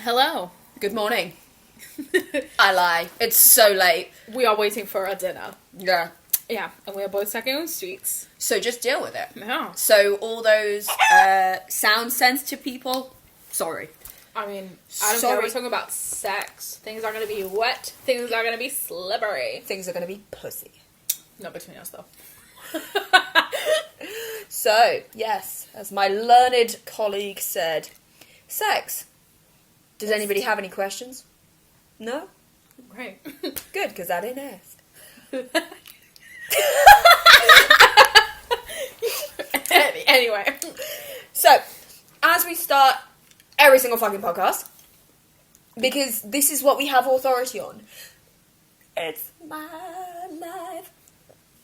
Hello. Good morning. I lie. It's so late. We are waiting for our dinner. Yeah. Yeah, and we are both stuck in streets. So just deal with it. Yeah. So all those sound sensitive people, sorry. I mean, I don't care. We're talking about sex. Things are going to be wet. Things are going to be slippery. Things are going to be pussy. Not between us, though. So, yes, as my learned colleague said, sex. Does anybody have any questions? No? Right. Good, because I didn't ask. Anyway. So, as we start every single fucking podcast, because this is what we have authority on. It's my life.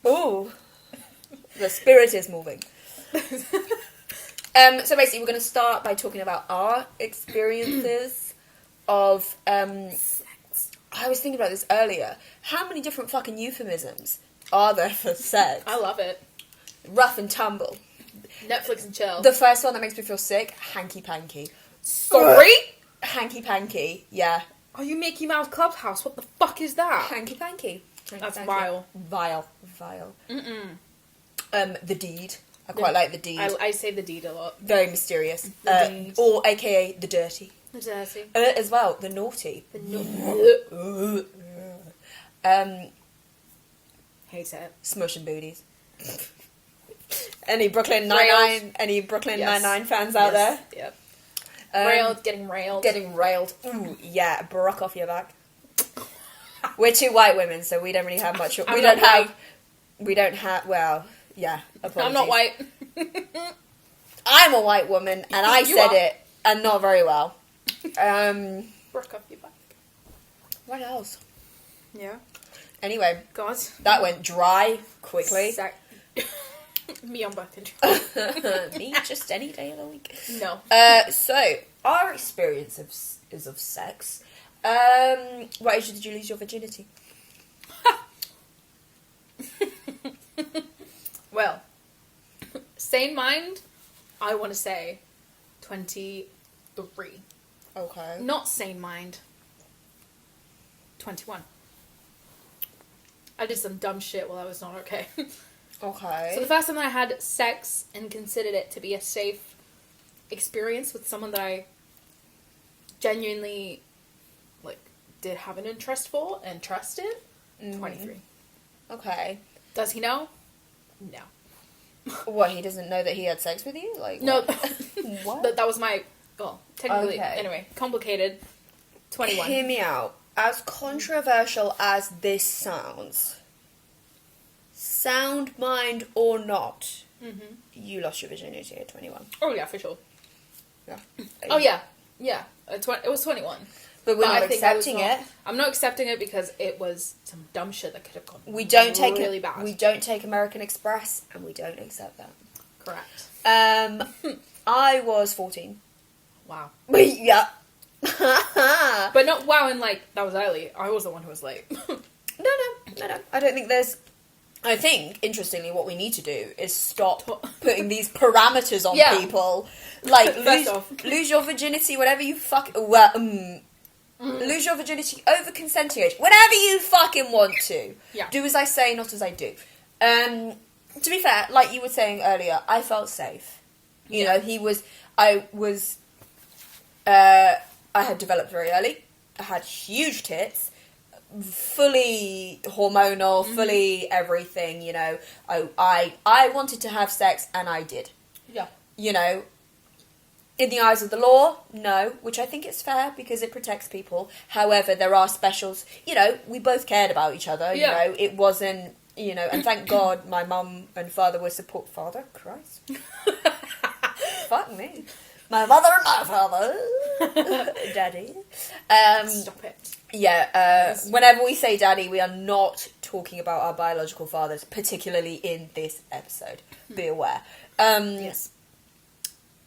Ooh. The spirit is moving. So basically we're going to start by talking about our experiences of, Sex. I was thinking about this earlier. How many different fucking euphemisms are there for sex? I love it. Rough and tumble. Netflix and chill. The first one that makes me feel sick, hanky-panky. Sorry? Hanky-panky, yeah. Are you Mickey Mouse Clubhouse? What the fuck is that? Hanky-panky. That's vile. Vile. Mm-mm. The deed. I quite like the deed. I say the deed a lot. Very mysterious. The deed. Or aka the dirty. The dirty. As well, the naughty. The Hate it. Smushing booties. Any Brooklyn Railed. Nine-Nine fans out there? Yep. Um, Getting railed. Getting railed. Ooh, yeah, brock off your back. We're two white women, so we don't really have much. We don't have. Well, yeah. Apologies. I'm not white. I'm a white woman, and I You said are. it, and not very well. Broke off your back. What else? Yeah. Anyway, God. that went dry quickly. Me on birth control. Me, just any day of the week. No. So, our experience is of sex. What age did you lose your virginity? Well, sane mind, I want to say 23. Okay. Not sane mind, 21. I did some dumb shit while I was not okay. Okay. So the first time that I had sex and considered it to be a safe experience with someone that I genuinely, did have an interest for and trusted, 23. Okay. Does he know? No. What, he doesn't know that he had sex with you? No. What? That was my, technically, Okay. anyway, complicated. 21. Hear me out. As controversial as this sounds, sound mind or not, you lost your virginity at 21. Oh, yeah, for sure. Yeah. Oh, yeah. Yeah. It was 21. But we're not I think I was accepting not- it. I'm not accepting it because it was some dumb shit that could have gone We don't take really bad. We don't take American Express, and we don't accept that. Correct. I was 14. Wow. Yeah. But not wow, and that was early. I was the one who was late. No. I don't think there's... I think, interestingly, what we need to do is stop putting these parameters on Yeah. people. First off. Lose your virginity, whatever you lose your virginity over consenting age. Whenever you fucking want to. Yeah. Do as I say, not as I do. To be fair, like you were saying earlier, I felt safe. You know, I had developed very early. I had huge tits. Fully hormonal, fully everything, you know. I wanted to have sex, and I did. Yeah. You know, in the eyes of the law, no, which I think is fair because it protects people. However, there are specials. You know, we both cared about each other. Yeah. You know, it wasn't, you know, and thank God my mum and father were support. Father? Christ. Fuck me. My mother and my father. Daddy. Stop it. Yeah, whenever we say daddy, we are not talking about our biological fathers, particularly in this episode. Be aware. Yes.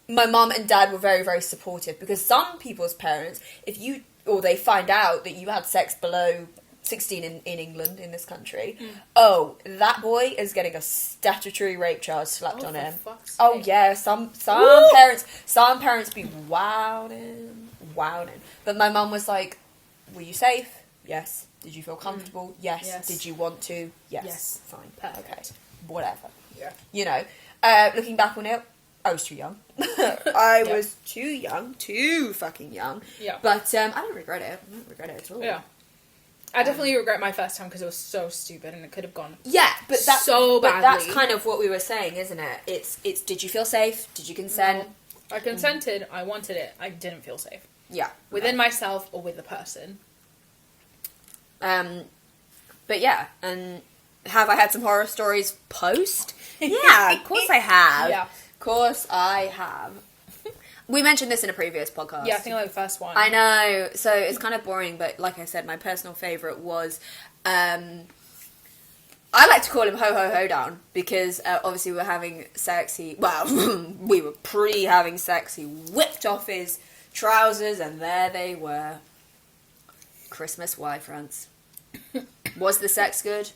My mum and dad were very, very supportive because some people's parents, they find out that you had sex below 16 in England, in this country. Oh, that boy is getting a statutory rape charge slapped on him. Oh yeah, some parents be wilding. But my mum was like, "Were you safe? Yes. Did you feel comfortable? Yes. Did you want to? Yes. Fine. Perfect. Okay. Whatever. Yeah. You know, looking back on it, I was too young. I was too fucking young. Yeah. But I don't regret it. I don't regret it at all. Yeah. I definitely regret my first time because it was so stupid and it could have gone. Yeah, but that's so badly. But that's kind of what we were saying, isn't it? It's. Did you feel safe? Did you consent? No. I consented. I wanted it. I didn't feel safe Yeah. within myself or with the person. But yeah, and have I had some horror stories post? Yeah, of course I have. Yeah. Of course I have. We mentioned this in a previous podcast. Yeah, I think like the first one. I know, so it's kind of boring, but like I said, my personal favourite was, I like to call him Ho Ho Hoedown, because obviously we were having sexy, well, we were having sexy, whipped off his trousers, and there they were. Christmas Y-fronts. Was the sex good?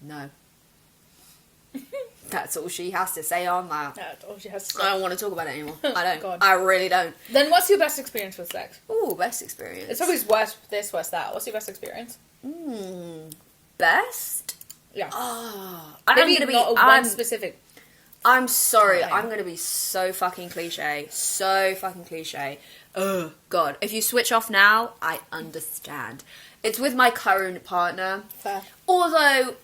No. That's all she has to say on that. That's all she has to say. I don't want to talk about it anymore. I don't. God. I really don't. Then what's your best experience with sex? Ooh, best experience. It's always worse this, worse that. What's your best experience? Best? Yeah. Oh, Maybe not one specific. I'm sorry. time. I'm gonna be so fucking cliche. So fucking cliche. Oh God. If you switch off now, I understand. It's with my current partner. Fair. Although,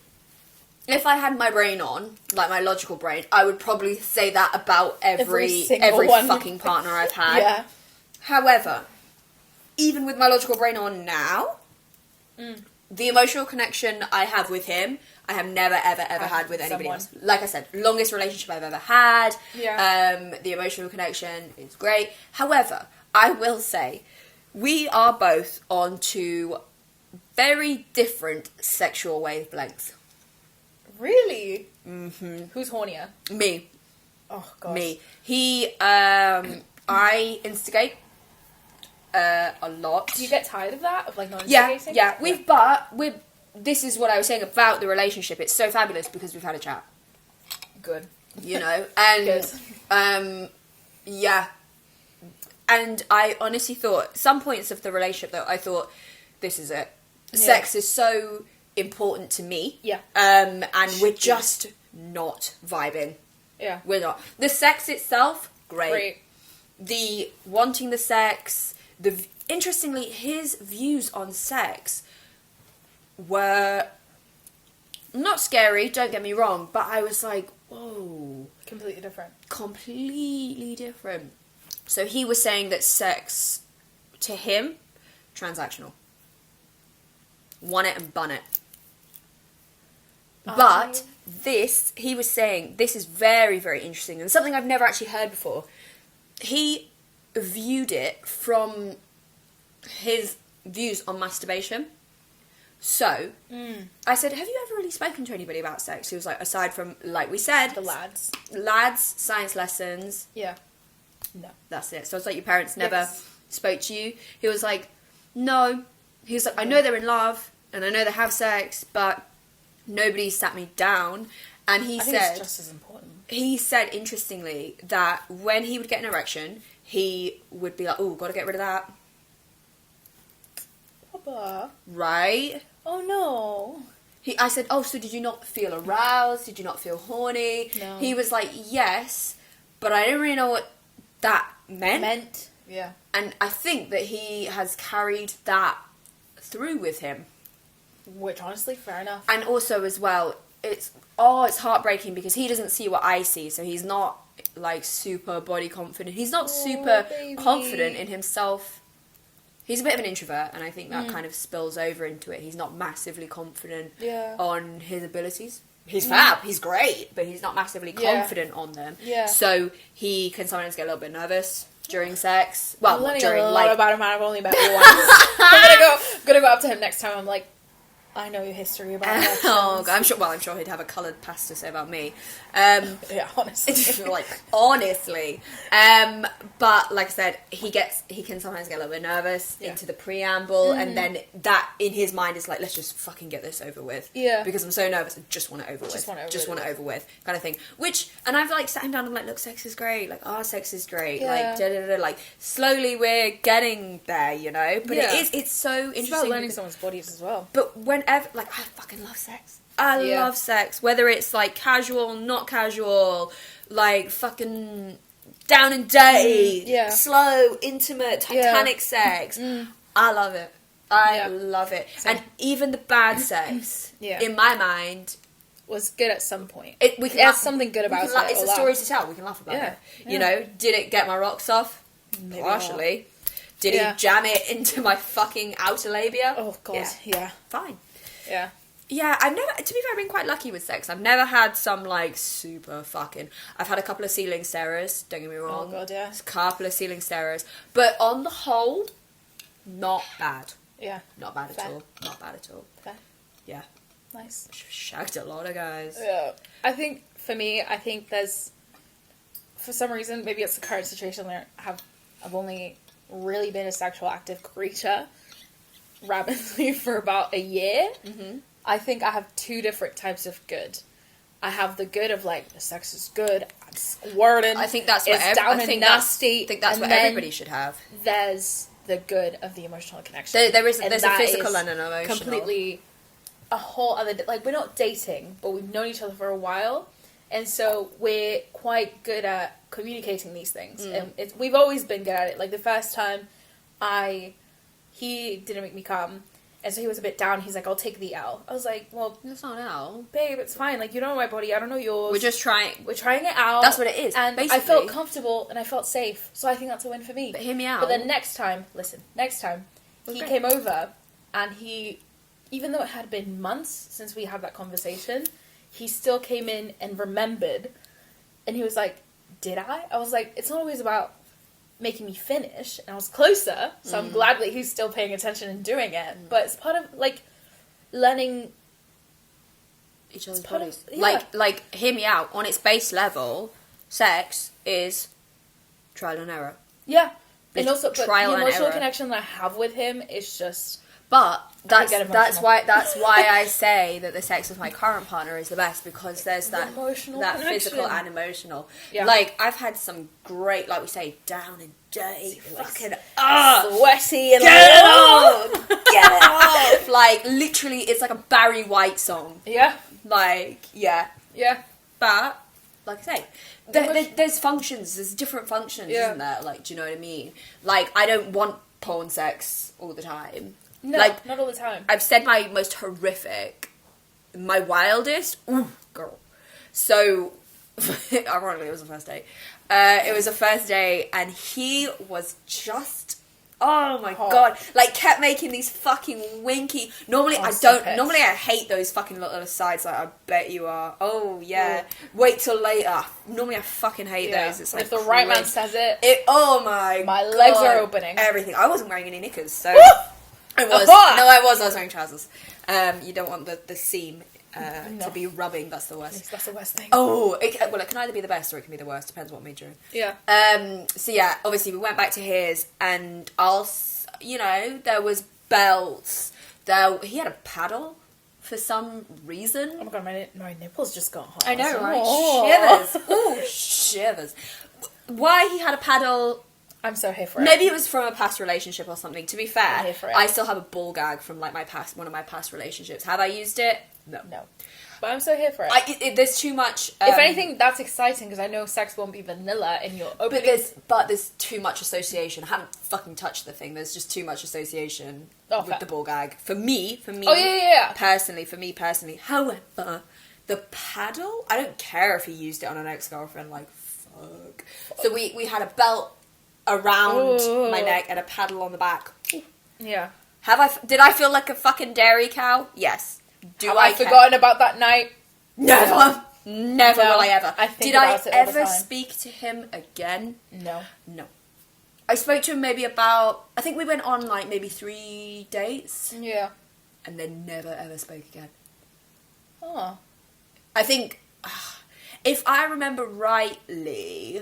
if I had my brain on, like my logical brain, I would probably say that about every single one. fucking partner I've had. Yeah. However, even with my logical brain on now, the emotional connection I have with him, I have never, ever, ever had with anybody someone. else. Like I said, longest relationship I've ever had. Yeah. The emotional connection is great. However, I will say, we are both on two very different sexual wavelengths. Really? Mm-hmm. Who's hornier? Me. Oh, God. Me. He, I instigate a lot. Do you get tired of that? Of, like, not Yeah, instigating? yeah. This is what I was saying about the relationship. It's so fabulous because we've had a chat. Good. You know? And, Good. yeah. And I honestly thought, some points of the relationship though, I thought, this is it. Yeah. Sex is so important to me. Yeah. And we're just not vibing. Yeah. We're not. The sex itself, great. The wanting the sex, interestingly, his views on sex were not scary, don't get me wrong, but I was like, whoa. Completely different. Completely different. So he was saying that sex, to him, transactional. Want it and bun it. But he was saying, this is very, very interesting, and something I've never actually heard before. He viewed it from his views on masturbation. So, I said, have you ever really spoken to anybody about sex? He was like, aside from, like we said... The lads. Science lessons. Yeah. No. That's it. So it's like your parents never Yes. spoke to you. He was like, no. He was like, I know they're in love, and I know they have sex, but nobody sat me down. And he I think said... it's just as important. He said, interestingly, that when he would get an erection, he would be like, oh, gotta get rid of that. Papa. Right? Oh, no. I said, oh, so did you not feel aroused? Did you not feel horny? No. He was like, yes, but I didn't really know what that meant. Yeah. And I think that he has carried that through with him. Which, honestly, fair enough. And also, as well, it's heartbreaking because he doesn't see what I see, so he's not, like, super body confident. He's not super baby. confident in himself. He's a bit of an introvert, and I think that kind of spills over into it. He's not massively confident on his abilities. He's fab, he's great, but he's not massively confident on them. Yeah. So he can sometimes get a little bit nervous during sex. Well, I'm learning during, a lot like... about him. I've only met him once. I'm gonna go up to him next time. I'm like, I know your history about Oh, elections. God, I'm sure he'd have a coloured pass to say about me. Yeah, honestly. Like, honestly. But like I said, he can sometimes get a little bit nervous Yeah. into the preamble, and then that in his mind is like, let's just fucking get this over with. Yeah. Because I'm so nervous, I just want it over Just with. want it Just over want it with. over with, kind of thing. And I've like sat him down and I'm like, look, sex is great. Like, our sex is great. Yeah. Like, da-da-da-da. Like, slowly we're getting there, you know? But Yeah. it's so interesting. It's about learning because- someone's bodies as well. But whenever, like, I fucking love sex. I Yeah. love sex. Whether it's, like, casual, not casual, like, fucking down and dirty, Yeah. slow, intimate, Titanic sex. I love it. I love it. Same. And even the bad sex, Yeah. in my mind, Was good at some point. we can It has laugh- something good we about can laugh- it. It's or a story laugh. to tell. We can laugh about Yeah. it. Yeah. You know, did it get my rocks off? Maybe Partially. Did Yeah. he jam it into my fucking outer labia? Oh, God. Yeah. Fine. Yeah. Yeah, I've never, to be fair, I've been quite lucky with sex. I've never had some, like, super fucking... I've had a couple of ceiling starers, don't get me wrong. Oh, God, yeah. A couple of ceiling starers. But on the whole, not bad. Yeah. Not bad at Fair. all. Not bad at all. Fair. Yeah. Nice. Shagged a lot of guys. Yeah. I think, for me, there's... For some reason, maybe it's the current situation where I've only really been a sexual active creature rapidly for about a year. Mm-hmm. I think I have two different types of good. I have the good of like the sex is good, I'm squirting. I think that's what it's down I think and nasty. I think that's and what then everybody should have. There's the good of the emotional connection. There's a that physical is and an emotional. completely a whole other. Like we're not dating, but we've known each other for a while, and so we're quite good at communicating these things. And we've always been good at it. Like the first time, he didn't make me come. And so he was a bit down. He's like, I'll take the L. I was like, well, That's not L. babe, it's fine. Like, you don't know my body. I don't know yours. We're just trying... We're trying it out. That's what it is, And basically. I felt comfortable and I felt safe. So I think that's a win for me. But hear me out. But then next time, he great. came over and even though it had been months since we had that conversation, he still came in and remembered. And he was like, did I? I was like, it's not always about making me finish, and I was closer, so I'm glad that he's still paying attention and doing it. But it's part of like learning each other's part of- bodies. yeah. Like, hear me out. On its base level, sex is trial and error. Yeah. It's And also, but trial the and emotional error. connection that I have with him is just... But that's get emotional. why I say that the sex with my current partner is the best, because there's that emotional that connection. physical and emotional. Yeah. Like, I've had some great, like we say, down and dirty, fucking sweaty and... get it off, get it off. Like, literally, it's like a Barry White song. Yeah. Like, yeah. Yeah. But, like I say, there's functions, there's different functions, Yeah. isn't there? Like, do you know what I mean? Like, I don't want porn sex all the time. No, Like, not all the time. I've said my most horrific, my wildest, ooh, girl. So, ironically, it was the first day. It was the first day, and he was just... Oh my Hot. god. Like, kept making these fucking winky... Normally, Oh, I so don't... pissed. Normally, I hate those fucking little asides. Like, I bet you are. Oh, yeah. Wait till later. Normally, I fucking hate Yeah. those. It's And like... if the right man cringe. says it... Oh my god. legs are opening. Everything. I wasn't wearing any knickers, so... Woo! I was. Aha! No, I was wearing trousers. You don't want the seam No. to be rubbing. That's the worst. That's the worst thing. Oh, it can either be the best or it can be the worst. Depends what made you. Yeah. So yeah, obviously we went back to his, and there was belts. He had a paddle for some reason. Oh my god, my nipples just got hot. I know, right? Oh. Shivers. Ooh, shivers. Why he had a paddle? I'm so here for it. Maybe it was from a past relationship or something. To be I'm fair, here for it. I still have a ball gag from like one of my past relationships. Have I used it? No. No. But I'm so here for it. There's too much. If anything, that's exciting because I know sex won't be vanilla in your opening. but there's too much association. I haven't fucking touched the thing. There's just too much association Oh, with fair. the ball gag for me. Oh, yeah. Personally, for me personally. However, the paddle, I don't care if he used it on an ex-girlfriend. Like fuck. So we had a belt around Ooh. my neck and a paddle on the back. Yeah. Did I feel like a fucking dairy cow? Yes. Have I care? forgotten about that night? Never. Never No, will I ever. I think Did I about it all the ever time. speak to him again? No. No. I spoke to him maybe about... I think we went on like maybe 3 dates. Yeah. and then never ever spoke again. Oh. I think, if I remember rightly,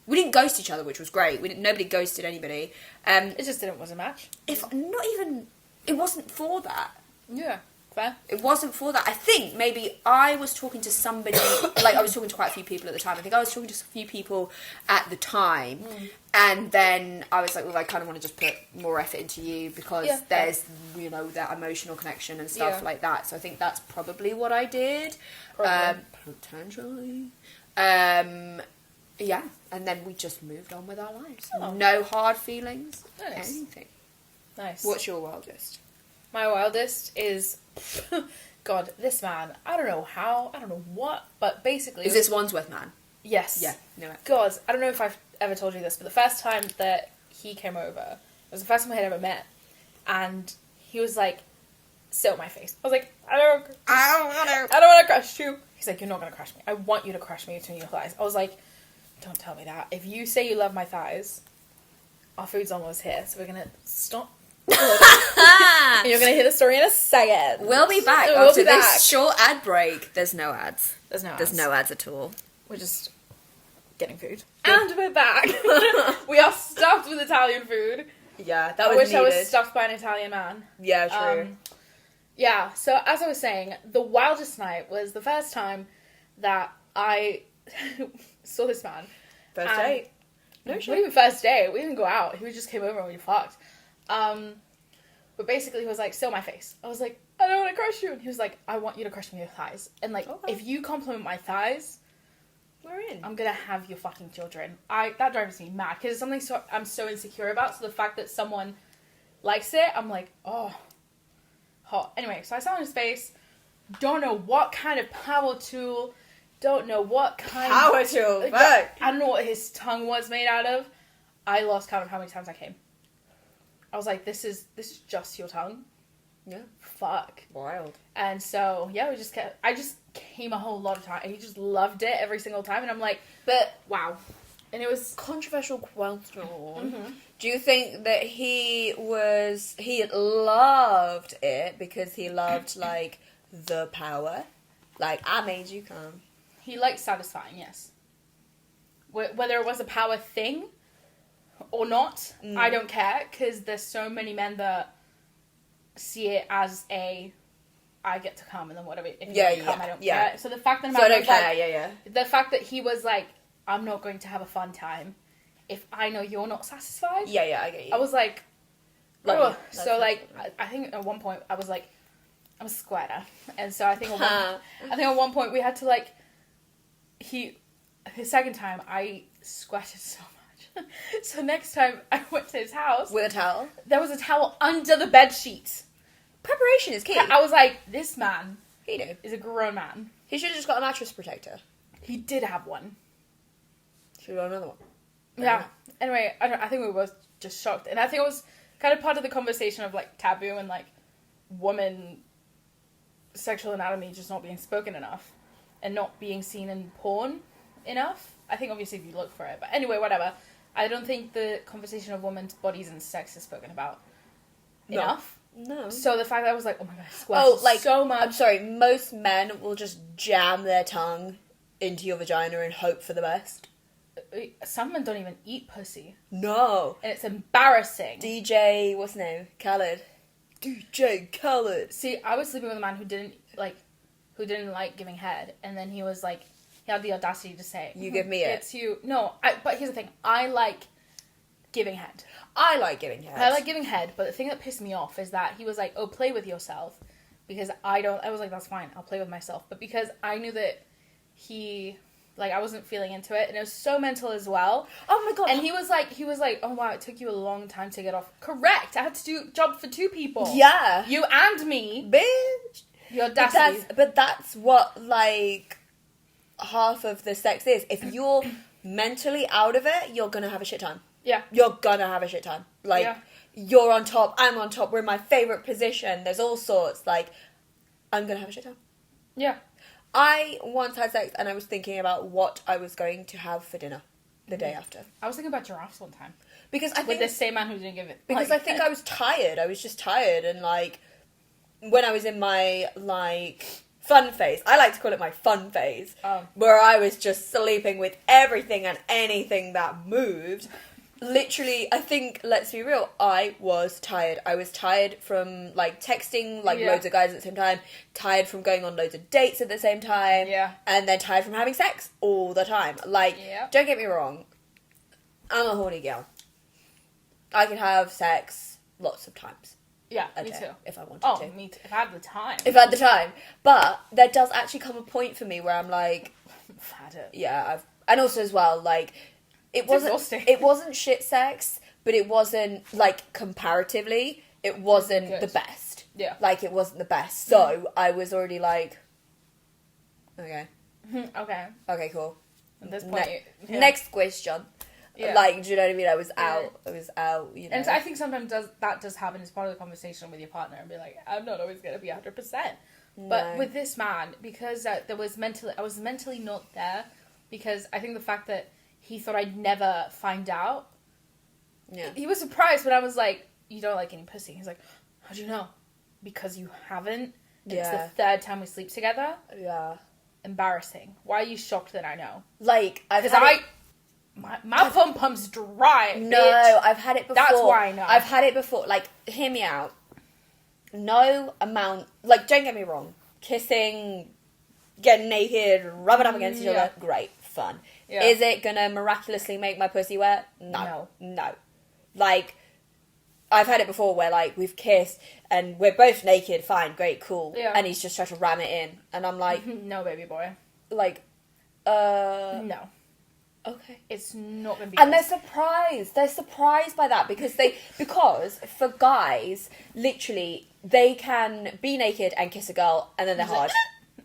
we didn't ghost each other, which was great. Nobody ghosted anybody. It just wasn't a match. If not even, it wasn't for that. Yeah. Fair. It wasn't for that. I think maybe I was talking to somebody, like I was talking to quite a few people at the time. I think I was talking to a few people at the time. And then I was like, well, I kind of want to just put more effort into you because there's, you know, that emotional connection and stuff like that. So I think that's probably what I did. Potentially. Yeah. And then we just moved on with our lives. Oh. No hard feelings. Nice. Anything. Nice. What's your wildest? My wildest is... God, this man. I don't know how. I don't know what. But basically... Is this Wandsworth man? Yes. Yeah. No. God, I don't know if I've ever told you this, but the first time that he came over, it was the first time I had ever met, and he was like, sit on my face. I was like, I don't want to crush you. He's like, you're not going to crush me. I want you to crush me between your thighs. I was like, don't tell me that. If you say you love my thighs, our food's almost here, so we're going to stop. And you're going to hear the story in a second. We'll be back after this short ad break. There's no ads. There's no ads. There's no ads at all. We're just getting food. And we're back. We are stuffed with Italian food. Yeah, I wish I was stuffed by an Italian man. Yeah, true. Yeah, so as I was saying, the wildest night was the first time that I saw this man. First date? No shit. Not even first date. We didn't go out. He just came over and we fucked. But basically he was like, still my face. I was like, I don't want to crush you. And he was like, I want you to crush me with your thighs. And like, if you compliment my thighs, we're in. I'm gonna have your fucking children. That drives me mad because it's something I'm so insecure about. So the fact that someone likes it, I'm like, oh, hot. Anyway, so I saw on his face. Don't know what kind of power tool. Don't know what kind power tool. Fuck. I don't know what his tongue was made out of. I lost count of how many times I came. I was like, this is just your tongue. Yeah. Fuck. Wild. And so, yeah, I just came a whole lot of time, and he just loved it every single time, and I'm like, but, wow. And it was... Controversial question. Mm-hmm. Do you think that he loved it because he loved, like, the power? Like, I made you come. He liked satisfying, yes. Whether it was a power thing or not, I don't care, because there's so many men that see it as I get to come, and then whatever, if you don't come, I don't care. So the fact that the fact that he was like, I'm not going to have a fun time if I know you're not satisfied. Yeah, I get you. I was like, oh. So like, I think at one point I was like, I'm a squatter, and so I think at one point we had to like, the second time I squatted so much. So next time I went to his house with a towel. There was a towel under the bed sheet. Preparation is key. I was like, this man is a grown man. He should have just got a mattress protector. He did have one. Should have got another one. Yeah. Anyway, I think we were just shocked. And I think it was kind of part of the conversation of, like, taboo and, like, woman sexual anatomy just not being spoken enough. And not being seen in porn enough. I think, obviously, if you look for it. But anyway, whatever. I don't think the conversation of women's bodies and sex is spoken about enough. No. So the fact that I was like, oh my god, I squashed so much. I'm sorry, most men will just jam their tongue into your vagina and hope for the best. Some men don't even eat pussy. No. And it's embarrassing. DJ, what's his name? Khaled. DJ Khaled. See, I was sleeping with a man who didn't like giving head, and then he was like, he had the audacity to say, you give me it. It's you. No, but here's the thing. I like giving head. I like giving head. I like giving head, but the thing that pissed me off is that he was like, oh, play with yourself. Because I was like, that's fine, I'll play with myself. But because I knew that I wasn't feeling into it, and it was so mental as well. Oh my god. And he was like, oh wow, it took you a long time to get off. Correct, I had to do a job for 2 people. Yeah. You and me. Bitch. Your audacity. But that's what, like, half of the sex is. If you're mentally out of it, you're gonna have a shit time. Yeah. You're gonna have a shit time. Like, you're on top, I'm on top, we're in my favourite position, there's all sorts. Like, I'm gonna have a shit time. Yeah. I once had sex and I was thinking about what I was going to have for dinner the day after. I was thinking about giraffes one time. Because I think... With the same man who didn't give it. Because I think I was tired. I was just tired and, like, when I was in my, like, fun phase. I like to call it my fun phase. Oh. Where I was just sleeping with everything and anything that moved. Literally, I think, let's be real, I was tired. I was tired from, like, texting, like, Yeah. loads of guys at the same time. Tired from going on loads of dates at the same time. Yeah. And then tired from having sex all the time. Like, Yeah. don't get me wrong. I'm a horny girl. I can have sex lots of times Yeah, a me day too. if I wanted Oh, to. me too. If I had the time. If I had the time. But there does actually come a point for me where I'm like, I've had it. yeah, and also as well, like, it It's wasn't exhausting. it wasn't shit sex, but it wasn't, like, comparatively, it wasn't Good. the best. Yeah. Like, it wasn't the best. So I was already like, okay, Okay. cool. At this point, yeah. Next question. Yeah. Like, do you know what I mean? I was Yeah. out, you know. And so I think sometimes that does happen as part of the conversation with your partner and be like, I'm not always going to be 100%. But No. with this man, because I was mentally not there, because I think the fact that he thought I'd never find out, Yeah. he was surprised when I was like, you don't like any pussy. He's like, how do you know? Because you haven't. It's Yeah. the third time we sleep together. Yeah. Embarrassing. Why are you shocked that I know? Like, I've Because had it- my pum pum's dry. No, bitch. I've had it before. That's why I know. I've had it before. Like, hear me out. No amount. Like, don't get me wrong. Kissing, getting naked, rubbing up against each Yeah. other, great, fun. Yeah. Is it gonna miraculously make my pussy wet? No. Like, I've had it before where, like, we've kissed and we're both naked, fine, great, cool. Yeah. And he's just trying to ram it in. And I'm like, No, baby boy. No. Okay. It's not going to be And good. they're surprised by that because for guys, literally, they can be naked and kiss a girl and then they're hard.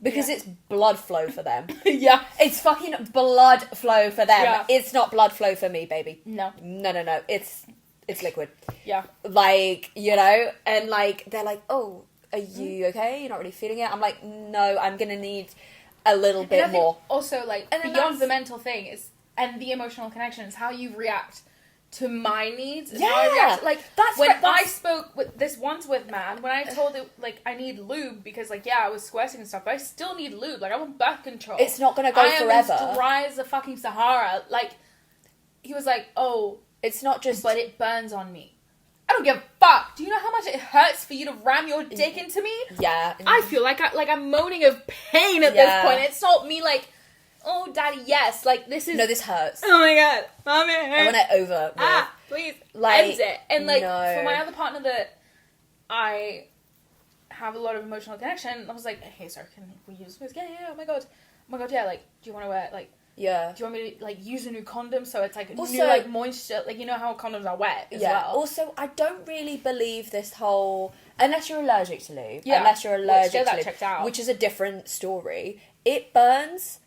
Because Yeah. it's blood flow for them. Yeah. It's fucking blood flow for them. Yeah. It's not blood flow for me, baby. No. No. It's liquid. Yeah. Like, you know, and like they're like, "Oh, are you okay? You're not really feeling it?" I'm like, "No, I'm going to need a little And I bit think more." also, like, And then beyond that's- the mental thing is, and the emotional connection is how you react to my needs. And Yeah. how I react. Like, That's when right, that's- I spoke with this once with man, when I told it, like, I need lube because, like, yeah, I was squirting and stuff, but I still need lube. Like, I'm on birth control. It's not going to go I am forever. as dry as the fucking Sahara. Like, he was like, oh, It's not just but it burns on me. I don't give a fuck. Do you know how much it hurts for you to ram your dick into me? yeah. I feel like I'm moaning of pain at Yeah. this point. It's not me like, oh, daddy, yes. Like, this is... No, this hurts. Oh my god, mommy. I want it over with. Please, Like, end it. And, like, no. for my other partner that I have a lot of emotional connection, I was like, hey, sorry, can we use this? Yeah, oh my god, yeah, like, do you want to wear, like, Yeah. do you want me to, like, use a new condom so it's, like, Also- new, like, moisture, like, you know how condoms are wet as well? Also, I don't really believe this whole unless you're allergic to lube. Yeah. Unless you're Let's allergic get to that lube, checked out. which is a different story. It burns.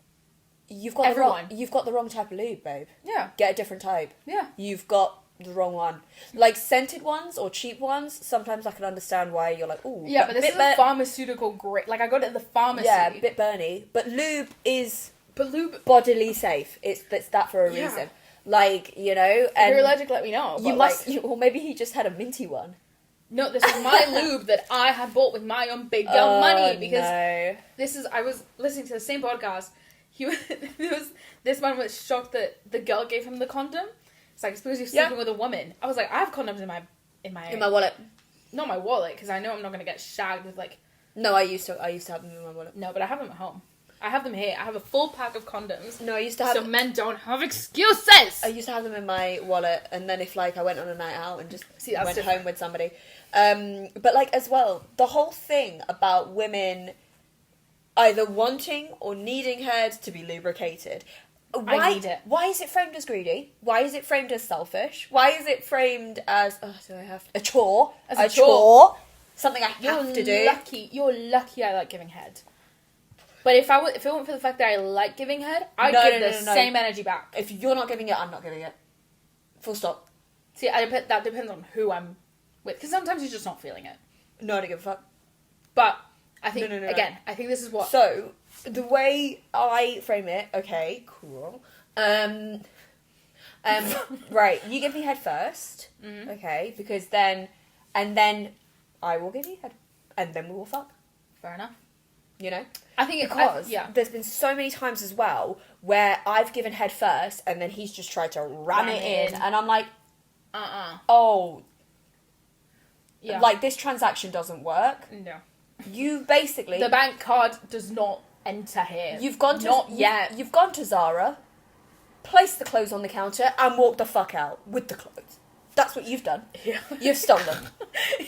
You've got Everyone. you've got the wrong type of lube, babe. Yeah, Get a different type. yeah. You've got the wrong one. Like scented ones or cheap ones. Sometimes I can understand why you're like, ooh, Yeah, but this is a pharmaceutical grade. Like, I got it at the pharmacy. yeah, a bit burny. But lube is But lube, bodily safe. It's that for a Yeah. reason. Like, you know, if and you're allergic, let me know. you but, must. like, Or maybe he just had a minty one. no, this is my lube that I had bought with my own big girl money because no. I was listening to the same podcast. This man was shocked that the girl gave him the condom. It's like, I suppose you're sleeping Yeah. with a woman. I was like, I have condoms in my In my wallet. not my wallet because I know I'm not gonna get shagged with like No, I used to have them in my wallet. no, but I have them at home. I have them here. I have a full pack of condoms. No, I used to have. So men don't have excuses. I used to have them in my wallet, and then if like I went on a night out and just See, that's went different. home with somebody, but like as well, the whole thing about women either wanting or needing head to be lubricated. Why, need it. Why is it framed as greedy? Why is it framed as selfish? Why is it framed as do I have a chore? As a chore. Something I have to do. You're lucky. I like giving head. But if it weren't for the fact that I like giving head, I'd No, give no, the no, no. same energy back. If you're not giving it, I'm not giving it. Full stop. See, that depends on who I'm with. Because sometimes you're just not feeling it. No, I don't give a fuck. But I think, No. again, I think this is what... So, the way I frame it, okay, cool. Right, you give me head first, Mhm. okay, because then, and then I will give you head. and then we will fuck. Fair enough. You know? I think Because yeah. there's been so many times as well where I've given head first and then he's just tried to ram it in. And I'm like, oh, Yeah. like this transaction doesn't work. No. You basically... The bank card does not enter here. You've gone to... Not yet. You've gone to Zara, placed the clothes on the counter and walked the fuck out with the clothes. That's what you've done. Yeah. You've stolen them.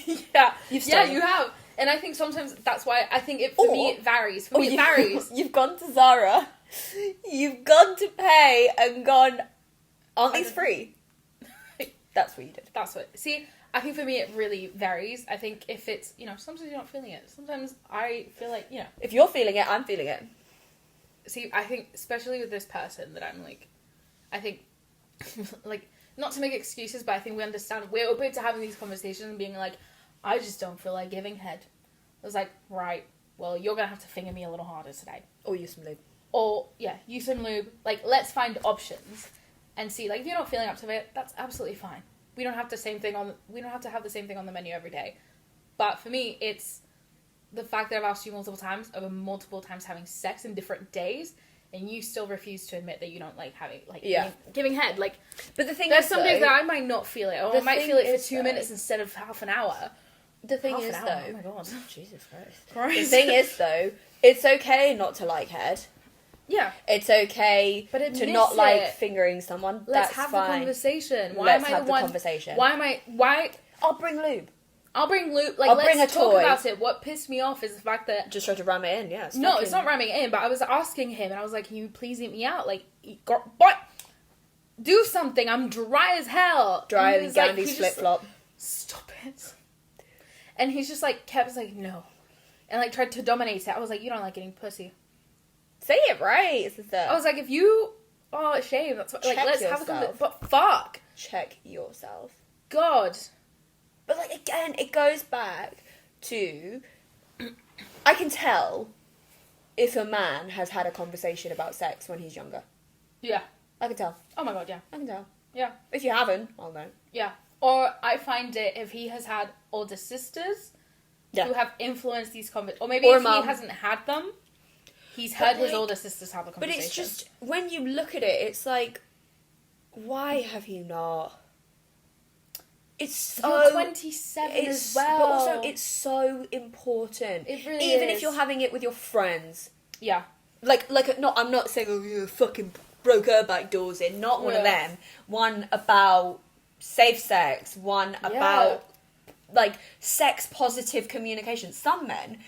Yeah. You've Yeah, stolen you them. have. And I think sometimes that's why I think for me it varies. For me it varies. You've gone to Zara, you've gone to pay and gone, aren't these free? That's what you did. That's what. See, I think for me it really varies. I think if it's, sometimes you're not feeling it. Sometimes I feel like, If you're feeling it, I'm feeling it. See, I think, especially with this person that I'm like, I think, like, not to make excuses, but I think we understand, we're open to having these conversations and being like, I just don't feel like giving head. I was like, right, well, you're gonna have to finger me a little harder today. Or use some lube. Or, yeah, use some lube. Like, let's find options and see, like, if you're not feeling up to it, that's absolutely fine. We don't have to have the same thing on the menu every day. But for me, it's the fact that I've asked you multiple times over multiple times having sex in different days, and you still refuse to admit that you don't like having, like, giving head. Like, but the thing there's is, some days that I might not feel it, or I might feel it for 2 minutes instead of half an hour. The thing Half is, an hour. though... Oh my god. Jesus Christ. Christ. The thing is, though, it's okay not to like head. Yeah. It's okay But to admit not like it. fingering someone. Let's That's have fine. the conversation. Let's have the conversation. Why... I'll bring lube. I'll bring lube. Like, I'll let's bring a talk toy. about it. What pissed me off is the fact that... Just try to ram it in, yeah. No, it's not ramming it in, but I was asking him, and I was like, can you please eat me out? Like, what? Do something. I'm dry as hell. Dry And he and was like- Gandhi's he just- flip-flop. Stop it. And he's just like, kept like, no. And like, tried to dominate it. I was like, you don't like getting pussy. Say it right, sister. I was like, if you... Oh, shame. That's what, like, Check let's have a yourself. conversation. But fuck. Check yourself. God. But like, again, it goes back to... I can tell if a man has had a conversation about sex when he's younger. Yeah. I can tell. Oh my god, yeah. I can tell. Yeah. If you haven't, I'll know. Yeah. Or I find it if he has had older sisters who have influenced these conversations. Or maybe Or if mum. he hasn't had them, he's heard his like- older sisters have the But conversation. it's just, when you look at it, it's like, why have you not? It's so... You're 27 as well. But also, it's so important. It really Even is. if you're having it with your friends. Yeah. I'm not saying, oh, you fucking broke her back doors in. Not one of Yeah. them. One about safe sex. One about, like, sex-positive communication. Some men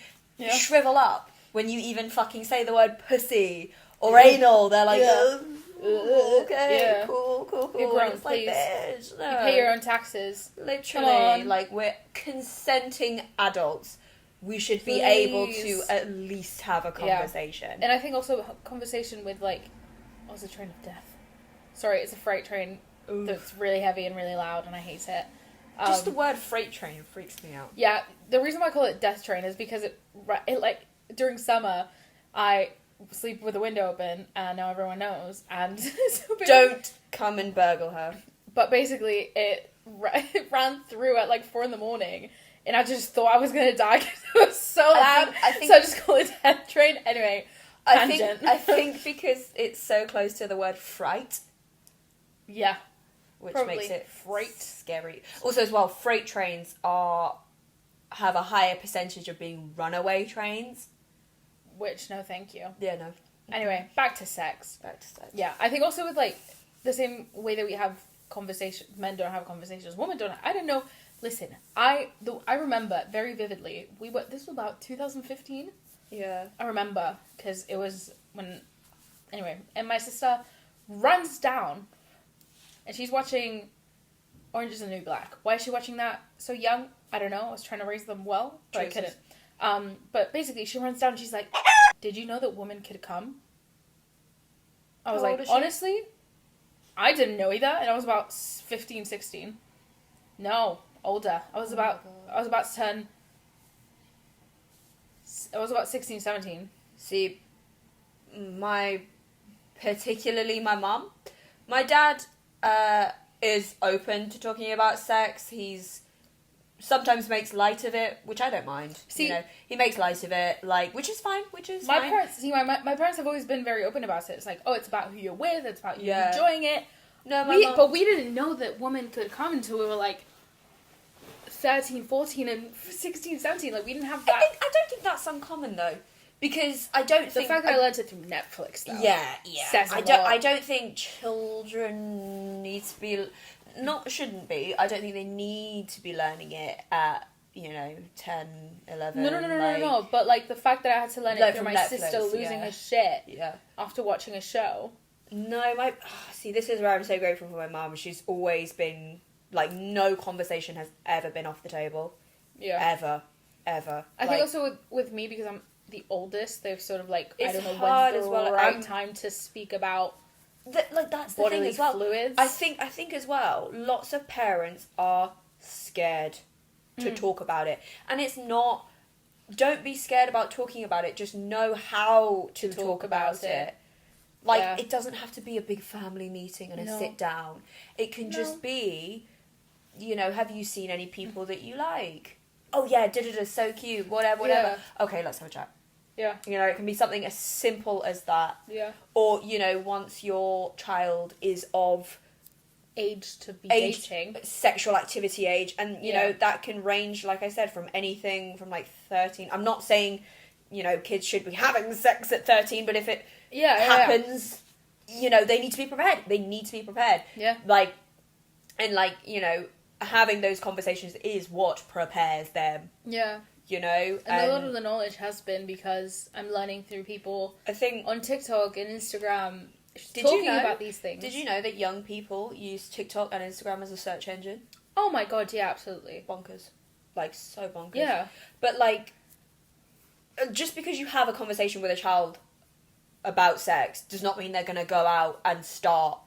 shrivel up when you even fucking say the word pussy or anal. They're like, okay, cool. You're grown, It's like, please. bitch, no. You pay your own taxes. Come Literally, on. like, we're consenting adults. We should be Please. able to at least have a conversation. And I think also a conversation with, like, oh, it's a train of death. Sorry, it's a freight train that's really heavy and really loud, and I hate it. Just the word freight train freaks me out. Yeah, the reason why I call it death train is because it like, during summer, I sleep with the window open, and now everyone knows, and... so Don't come and burgle her. But basically, it ran through at, like, 4 a.m, and I just thought I was going to die because it was so loud, I think so I just call it death train. Anyway, tangent. I think because it's so close to the word fright, Yeah. which Probably. makes it Freight. scary. Also, as well, freight trains have a higher percentage of being runaway trains. Which, no thank you. Yeah, no. Anyway, back to sex. Back to sex. Yeah, I think also with, like, the same way that we have conversations, men don't have conversations, women don't. I don't know. Listen, I remember very vividly, this was about 2015. Yeah. I remember, because it was when, anyway, and my sister runs down, and she's watching Orange is the New Black. Why is she watching that so young? I don't know. I was trying to raise them well, but I couldn't. But basically, she runs down, and she's like, did you know that women could come? I was How old like, is she? honestly, I didn't know either, and I was about 15, 16. No, older. I was about to turn... I was about 16, 17. See, particularly my mum. My dad is open to talking about sex. He's sometimes makes light of it, which I don't mind. See- you know, he makes light of it, like, which is fine, My fine. parents, my parents have always been very open about it. It's like, oh, it's about who you're with, it's about you Yeah. enjoying it. No, my mom... But we didn't know that women could come until we were like 13, 14, and 16, 17. Like, we didn't have that. I don't think that's uncommon, though. Because I don't The think... fact that I learned it through Netflix, though. Yeah. Says a lot. I don't think children need to be... shouldn't be. I don't think they need to be learning it at, 10, 11. No. But, like, the fact that I had to learn it Like through from my Netflix, sister losing yeah. her shit Yeah. after watching a show. No, see, this is where I'm so grateful for my mum. She's always been, like, no conversation has ever been off the table. Yeah. Ever. I think also with me, because I'm the oldest, they've sort of, like, I It's don't know hard when's the as well. right time to speak about That's the thing bodily as well. fluids. I think as well, lots of parents are scared to talk about it. And it's not... Don't be scared about talking about it. Just know how to talk about it. Like, Yeah. it doesn't have to be a big family meeting and a No. sit down. It can just be, have you seen any people that you like? Oh yeah, so cute, whatever. Yeah. Okay, let's have a chat. Yeah. It can be something as simple as that. Yeah. Or, once your child is of Age to be age, dating. sexual activity age, and, Yeah. that can range, like I said, from anything from, like, 13. I'm not saying, kids should be having sex at 13, but if it happens, they need to be prepared. They need to be prepared. Yeah. Having those conversations is what prepares them, Yeah. And And a lot of the knowledge has been because I'm learning through people I think... on TikTok and Instagram Did you talking know- about these things. Did you know that young people use TikTok and Instagram as a search engine? Oh my god, yeah, absolutely. Bonkers. Like, so bonkers. Yeah. But, like, just because you have a conversation with a child about sex does not mean they're going to go out and start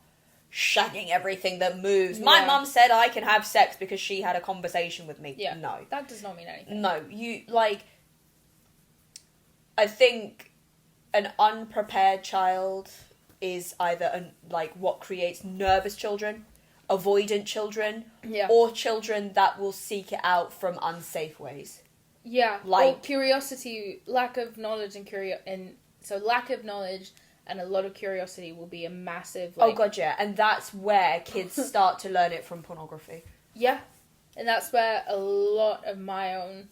shagging everything that moves. My Yeah. mum said I can have sex because she had a conversation with me. Yeah. No. That does not mean anything. No. I think an unprepared child is either, what creates nervous children, avoidant children, Yeah. or children that will seek it out from unsafe ways. Yeah. Like- Or curiosity, lack of knowledge so lack of knowledge and a lot of curiosity will be a massive, Oh god, yeah, and that's where kids start to learn it from pornography. Yeah. And that's where a lot of my own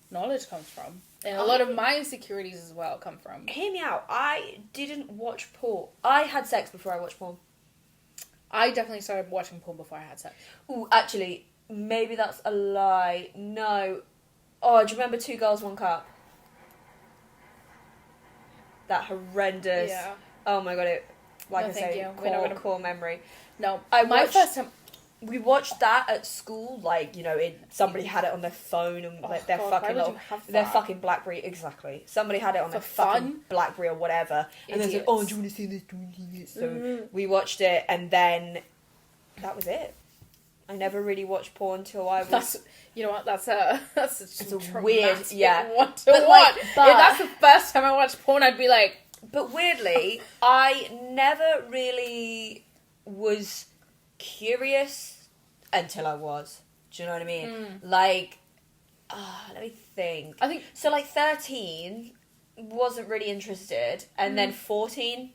knowledge comes from. And a lot of my insecurities as well come from. Hear me out. I didn't watch porn. I had sex before I watched porn. I definitely started watching porn before I had sex. Ooh, actually, maybe that's a lie. No. Oh, do you remember Two Girls, One Cup? That horrendous. Yeah. Oh my god, No, I thank say, you. We're not gonna- core memory. No. I my watched- first time... We watched that at school, somebody had it on their phone and Oh, their God, fucking why would little, you have their that? fucking BlackBerry, exactly. Somebody had it on For their fucking fun? BlackBerry or whatever, and they said, Idiots. "Oh, do you want to see this? Do you want to see this?" So Mhm. we watched it, and then that was it. I never really watched porn till I was. That's, you know what, that's a It's a traumatic weird- yeah. one to But, watch. like, If but- that's the first time I watched porn, I'd be like, But weirdly, I never really was curious until I was. Do you know what I mean? Let me think. I think, So, 13, wasn't really interested. And then 14,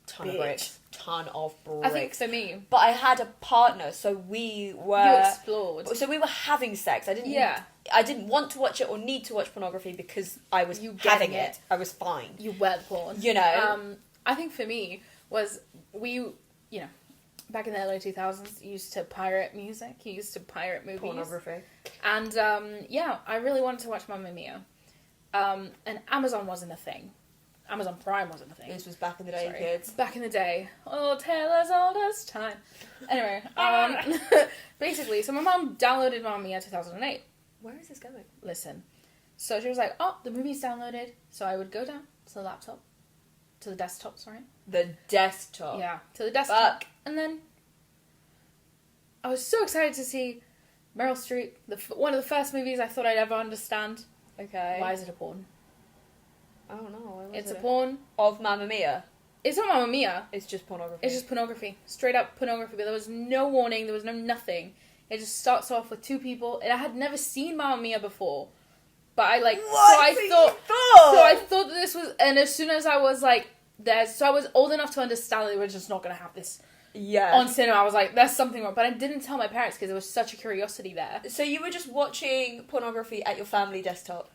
ton of Bitch. bricks. Ton of bricks. I think for me, But I had a partner, so we were... you explored. So we were having sex. I didn't want to watch it or need to watch pornography because I was You having getting it. I was fine. You were the porn. I think for me was back in the early 2000s, you used to pirate music, you used to pirate movies. Pornography. And, I really wanted to watch Mamma Mia. And Amazon wasn't a thing. Amazon Prime wasn't a thing. This was back in the day, Sorry. kids. Back in the day. Oh, tale as old as time. Anyway, basically, so my mom downloaded Mamma Mia 2008. Where is this going? Listen. So she was like, oh, the movie's downloaded. So I would go down to the desktop, sorry. The desktop. Yeah, to the desktop. Fuck. And then I was so excited to see Meryl Streep, one of the first movies I thought I'd ever understand. Okay. Why is it a porn? I don't know. It's a porn. Of Mamma Mia. It's not Mamma Mia. It's just pornography. It's just pornography. Straight up pornography. But there was no warning. There was no nothing. It just starts off with two people, and I had never seen Mamma Mia before. But I like, What? so I So you thought, thought? so I thought that this was, and as soon as I was like, so I was old enough to understand that they were just not going to have this Yeah. on cinema. I was like, there's something wrong. But I didn't tell my parents because there was such a curiosity there. So you were just watching pornography at your family desktop.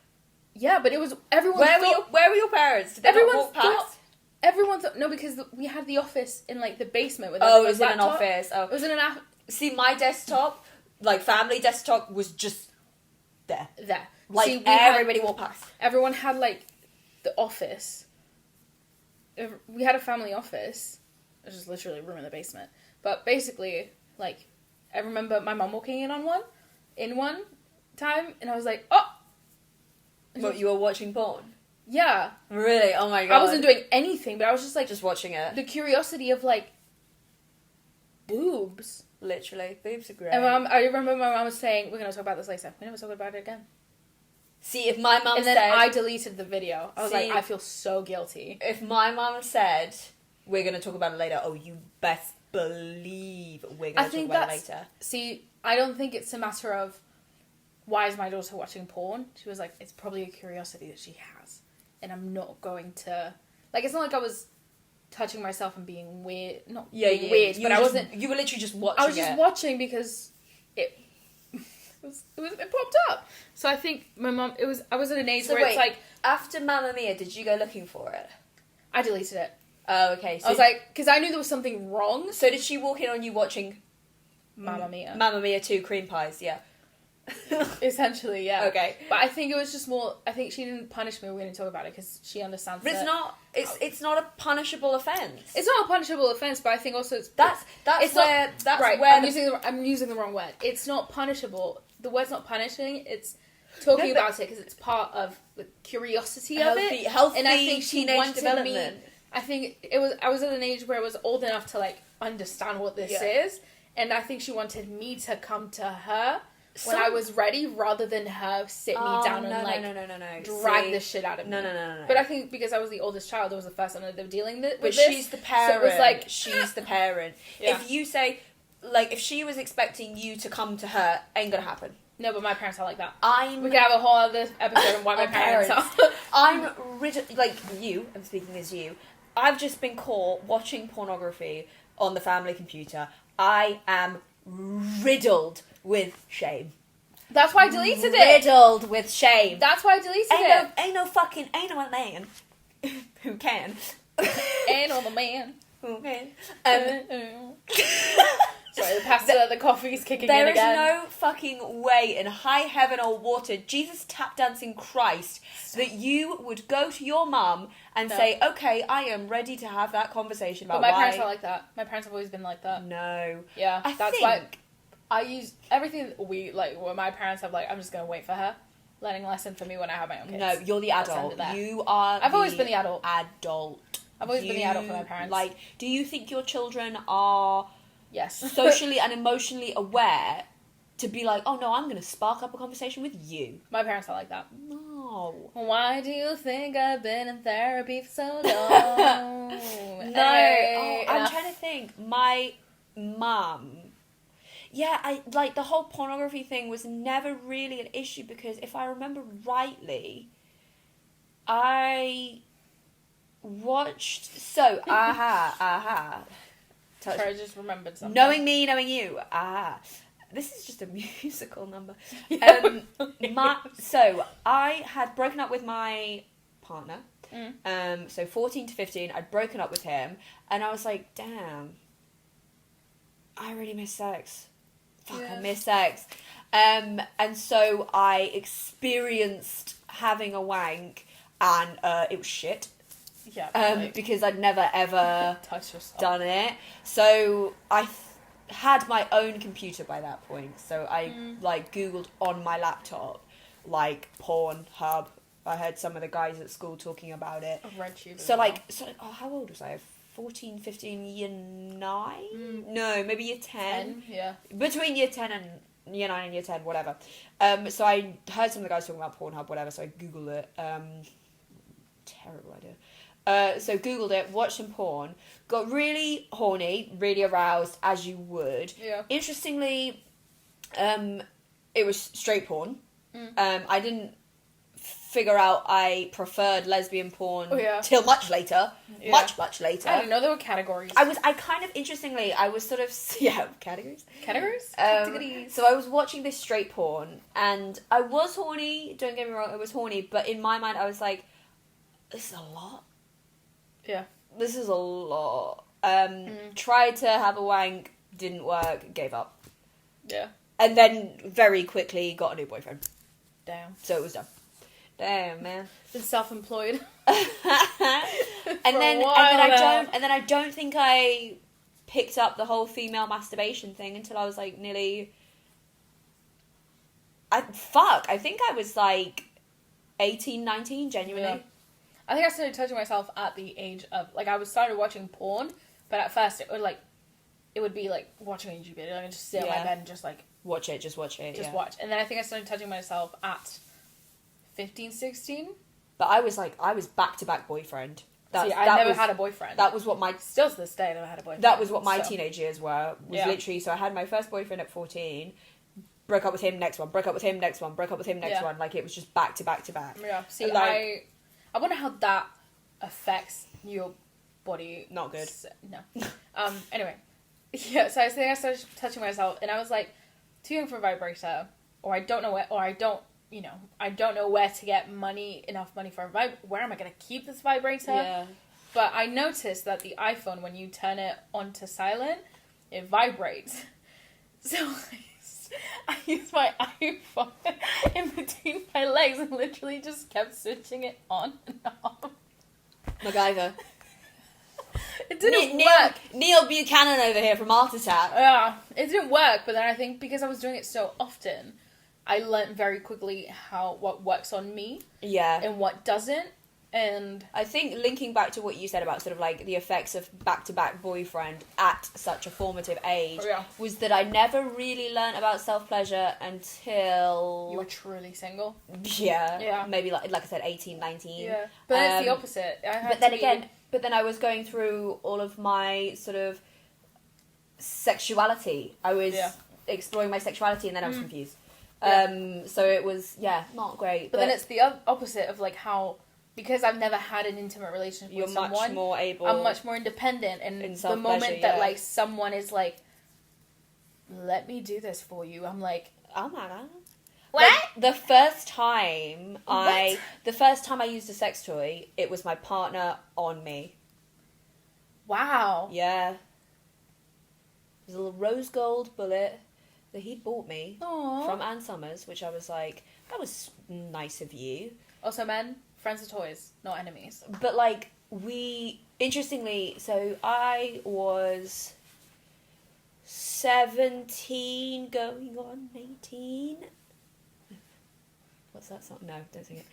Yeah, but it was, everyone Where thought, were your parents? Did they not walk past? everyone thought, no, because we had the office in like the basement with Oh, it was everyone's in an laptop. office. Oh. It was in an See, my desktop, like family desktop, was just there. there. Like See, everybody walked past. Everyone had like the office. We had a family office, which is literally a room in the basement. But basically, like, I remember my mum walking in one time, and I was like, oh! But you were watching porn? Yeah. Really? Oh my god. I wasn't doing anything, but I was just like, just watching it. the curiosity of like, boobs. Literally. Boobs are great. And I remember my mum was saying, we're going to talk about this later. We're never talking about it again. See, if my mum And said... then I deleted the video. I was See- like, I feel so guilty. If my mum said, we're going to talk about it later, oh, you best believe we're going to talk about it later. See, I don't think it's a matter of why is my daughter watching porn. She was like, it's probably a curiosity that she has. And I'm not going to... Like, it's not like I was touching myself and being weird. Not being weird, You but were I just- wasn't... You were literally just watching it. I was just watching because it... It popped up. So I think my mum... I was at an age where it's like... After Mamma Mia, did you go looking for it? I deleted it. Oh, okay. So I was like... Because I knew there was something wrong. So did she walk in on you watching... Mamma Mia. Mamma Mia 2 Cream Pies, yeah. Essentially, yeah. Okay. But I think it was just more... I think she didn't punish me when we didn't talk about it because she understands But that... it's not a punishable offence. It's not a punishable offence, but I think also it's... That's it's where... not, That's right, where... I'm using the wrong word. It's not punishable. The word's not punishing. It's talking about it because it's part of the curiosity of it. Healthy And I think she teenage wanted development. me... I think I was at an age where I was old enough to, like, understand what this is. And I think she wanted me to come to her when I was ready rather than her sit me down and, drag the shit out of me. No. But I think because I was the oldest child, I was the first one that they were dealing with But this. she's the parent. So it was like... She's the parent. Yeah. If you say... Like, if she was expecting you to come to her, ain't gonna happen. No, but my parents are like that. We could have a whole other episode on why my parents are. I'm like you. I'm speaking as you. I've just been caught watching pornography on the family computer. I am riddled with shame. That's why I deleted it. Riddled with shame. That's why I deleted it. Ain't no man who can. And on the man. Who can. Sorry, the coffee's kicking There in is again. no fucking way in high heaven or water, Jesus tap dancing Christ, that you would go to your mum and say, okay, I am ready to have that conversation about But my why... parents are like that. My parents have always been like that. No. Yeah, I that's think... why I use everything where my parents have, like, I'm just going to wait for her. Learning lesson for me when I have my own kids. No, you're the That's the end adult. of that. You are I've always been the adult. Adult. I've always been the adult for my parents. Like, do you think your children are Yes. socially and emotionally aware to be like, oh no, I'm going to spark up a conversation with you? My parents are like that. No. Why do you think I've been in therapy for so long? No. Anyway, I'm enough. trying to think. My mum... Yeah, the whole pornography thing was never really an issue because if I remember rightly, I watched... So, Sorry, I just remembered something. Knowing me, knowing you. This is just a musical number. So, I had broken up with my partner. So 14 to 15, I'd broken up with him. And I was like, damn, I really miss sex. Fuck, I miss sex. And so I experienced having a wank and it was shit. Yeah. Because I'd never ever touch yourself. done it. So I had my own computer by that point. So I like Googled on my laptop, like Pornhub. I heard some of the guys at school talking about it. RedTube. So how old was I? 14, 15, year 9? No, maybe year 10. Yeah. Between year 10 and year 9 and year 10, whatever. So I heard some of the guys talking about Pornhub, whatever, so I Googled it. Terrible idea. So Googled it, watched some porn, got really horny, really aroused, as you would. Yeah. Interestingly, It was straight porn. Mm. I didn't figure out I preferred lesbian porn till much later. Yeah. Much later. I didn't know there were categories. I kind of, interestingly, I was sort of, categories. Categories? So I was watching this straight porn, and I was horny, don't get me wrong, I was horny, but in my mind I was like, this is a lot. Yeah. This is a lot. Tried to have a wank, didn't work, gave up. Yeah. And then very quickly got a new boyfriend. Damn. So it was done. Damn, man. Been self-employed. and then I don't think I picked up the whole female masturbation thing until I was like nearly. I think I was like 18, 19, genuinely. Yeah. I think I started touching myself at the age of, like, I started watching porn, but at first it would be like watching a YouTube video, and I'd just sit on my bed and just like watch it, just watch. And then I think I started touching myself at 15, 16. But I was back-to-back boyfriend. I never had a boyfriend. That was what my... Still to this day, I never had a boyfriend. That was what my teenage years were. Literally, so I had my first boyfriend at 14, broke up with him, next one, broke up with him, next one, broke up with him, next one. Like, it was just back-to-back-to-back. Yeah. See, like, I wonder how that affects your body. Not good. No. Anyway. Yeah, so I think I started touching myself, and I was like, too young for a vibrator, or I don't know where to get enough money for a where am I going to keep this vibrator? Yeah. But I noticed that the iPhone, when you turn it onto silent, it vibrates. So I used my iPhone in between my legs and literally just kept switching it on and off. MacGyver. It didn't work. Neil Buchanan over here from Art Attack. Yeah, it didn't work, but then I think because I was doing it so often, I learned very quickly what works on me. Yeah. And what doesn't. And I think linking back to what you said about sort of like the effects of back-to-back boyfriend at such a formative age was that I never really learnt about self-pleasure until... You were truly single? Yeah. Yeah. Maybe like I said, 18, 19. Yeah. But it's the opposite. But then I was going through all of my sort of sexuality. I was exploring my sexuality and then I was confused. Yeah. So it was, not great. But then it's the opposite of like how... Because I've never had an intimate relationship with someone, I'm much more independent. And the moment that like someone is like, let me do this for you, I'm like, oh my god. What? Like, the first time I used a sex toy, it was my partner on me. Wow. Yeah. It was a little rose gold bullet that he'd bought me from Ann Summers, which I was like, that was nice of you. Also, men, friends are toys, not enemies. But like, interestingly, so I was 17 going on 18. What's that song? No, don't sing it.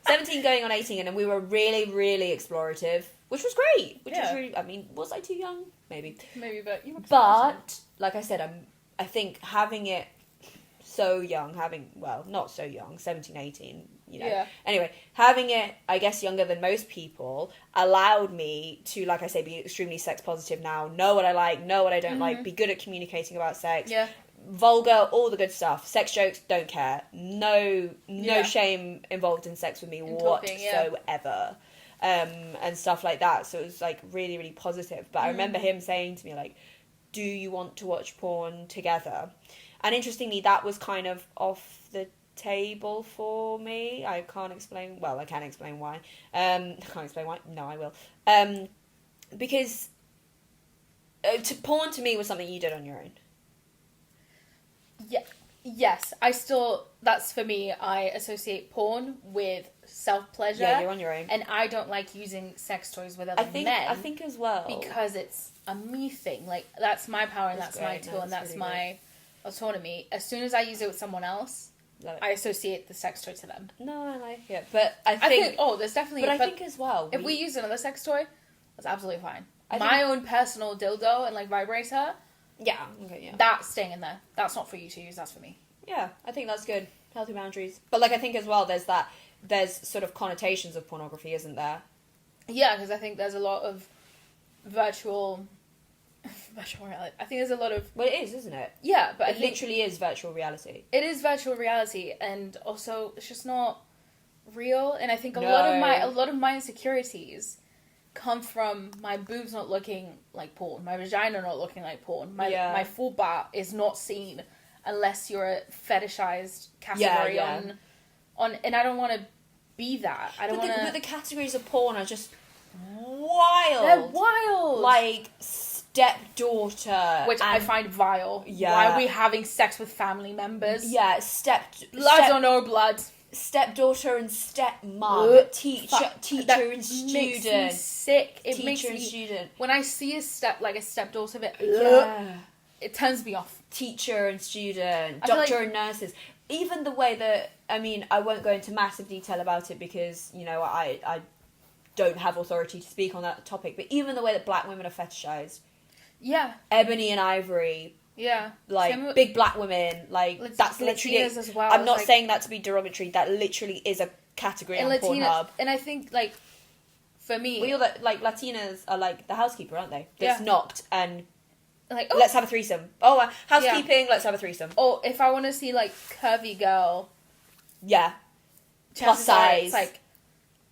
17 going on 18, and we were really, really explorative, which was great. Was really, I mean, was I too young? Maybe, but you were. But like I said, I think having it so young, not so young, 17, 18, you know. Yeah. Anyway, having it, I guess, younger than most people allowed me to, like I say, be extremely sex positive now, know what I like, know what I don't like, be good at communicating about sex. Yeah. Vulgar, all the good stuff. Sex jokes, don't care. No shame involved in sex with me whatsoever. And stuff like that. So it was like really, really positive. But I remember him saying to me like, do you want to watch porn together? And interestingly, that was kind of off the table for me. I can't explain. Well, I can explain why. I can't explain why. No, I will. Because porn to me was something you did on your own. Yeah. Yes, that's for me, I associate porn with self-pleasure. Yeah, you're on your own. And I don't like using sex toys with other men. I think as well. Because it's a me thing. Like, that's my power and that's my tool and that's really my autonomy. As soon as I use it with someone else, I associate the sex toy to them. No, I like it. But I think there's definitely... But I think as well... If we use another sex toy, that's absolutely fine. My own personal dildo and, like, vibrator... Yeah, okay, yeah. That's staying in there. That's not for you to use, that's for me. Yeah, I think that's good. Healthy boundaries. But, like, I think as well there's sort of connotations of pornography, isn't there? Yeah, because I think there's a lot of virtual virtual reality. I think there's a lot of Well, it is, isn't it? yeah, but I It think literally is virtual reality. it is virtual reality, and also it's just not real. And I think a No. lot of my insecurities come from my boobs not looking like porn, my vagina not looking like porn, my full bar is not seen unless you're a fetishized category Yeah. on, and I don't want to be that. I don't want But to. the categories of porn are just wild. They're wild. Like stepdaughter, Which I find vile. Yeah. Why are we having sex with family members? yeah, Blood or no blood. stepdaughter and stepmom, Ugh, teacher fuck, that and Makes me student, sick. It makes teacher and me student. when I see a stepdaughter of it, Yeah. it turns me off. Teacher and student, I feel doctor like- and nurses. Even the way that, I mean, I won't go into massive detail about it because, you know, I don't have authority to speak on that topic, but even the way that black women are fetishized, Yeah, ebony and ivory, yeah. like Same with- big black women, like that's literally. Latinas as well. I'm It's not like- saying that to be derogatory. That literally is a category on Pornhub. and I think like for me, We all that like Latinas are like the housekeeper, aren't they? That's Yeah. knocked and like oh, let's have a threesome. Oh, housekeeping. Let's have a threesome. or if I want to see like curvy girl, Yeah, chances Plus are size. it's like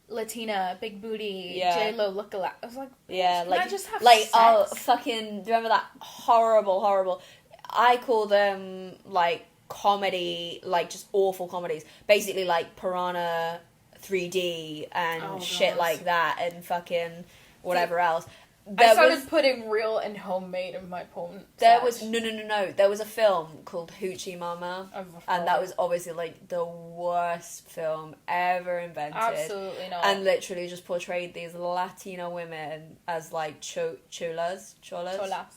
Latina, big booty, Yeah. J-Lo lookalike. I was like, yeah. can Like I just have like sex? oh fucking. Do you remember that horrible? I call them like comedy, like just awful comedies. Basically like Piranha 3D and Oh, shit God. like that, and fucking whatever else. I There started was putting real and homemade in my porn. there was search. no. There was a film called Hoochie Mama, and that was obviously like the worst film ever invented. absolutely not. And literally just portrayed these Latino women as like cholas.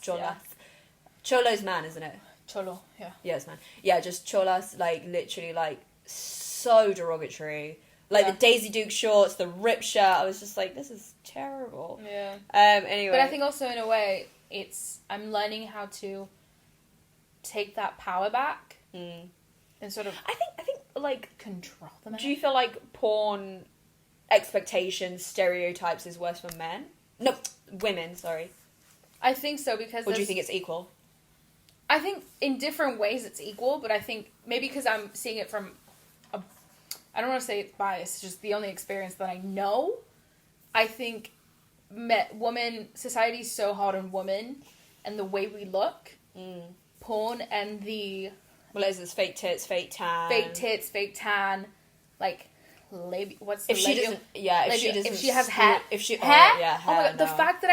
Yeah. Cholo's man, isn't it? Cholo, yeah. Yes, man. Yeah, just cholas, like literally like so derogatory. Like Yeah. the Daisy Duke shorts, the rip shirt. I was just like, this is terrible. Yeah. Anyway. But I think also in a way, I'm learning how to take that power back Mm. and sort of I think like, control them. do you feel like porn expectations, stereotypes is worse for men? No, women. Sorry. I think so because Or do you there's- think it's equal? I think in different ways it's equal, but I think maybe because I'm seeing it from I don't want to say it's biased, it's just the only experience that I know. I think society's so hard on women and the way we look, porn and the Well, there's fake tits, fake tan. fake tits, fake tan, like what's the If she labia- doesn't, yeah, if she labia- doesn't, if she has screw- hair, if she, hair, oh, yeah, oh my hair, god, the no. fact that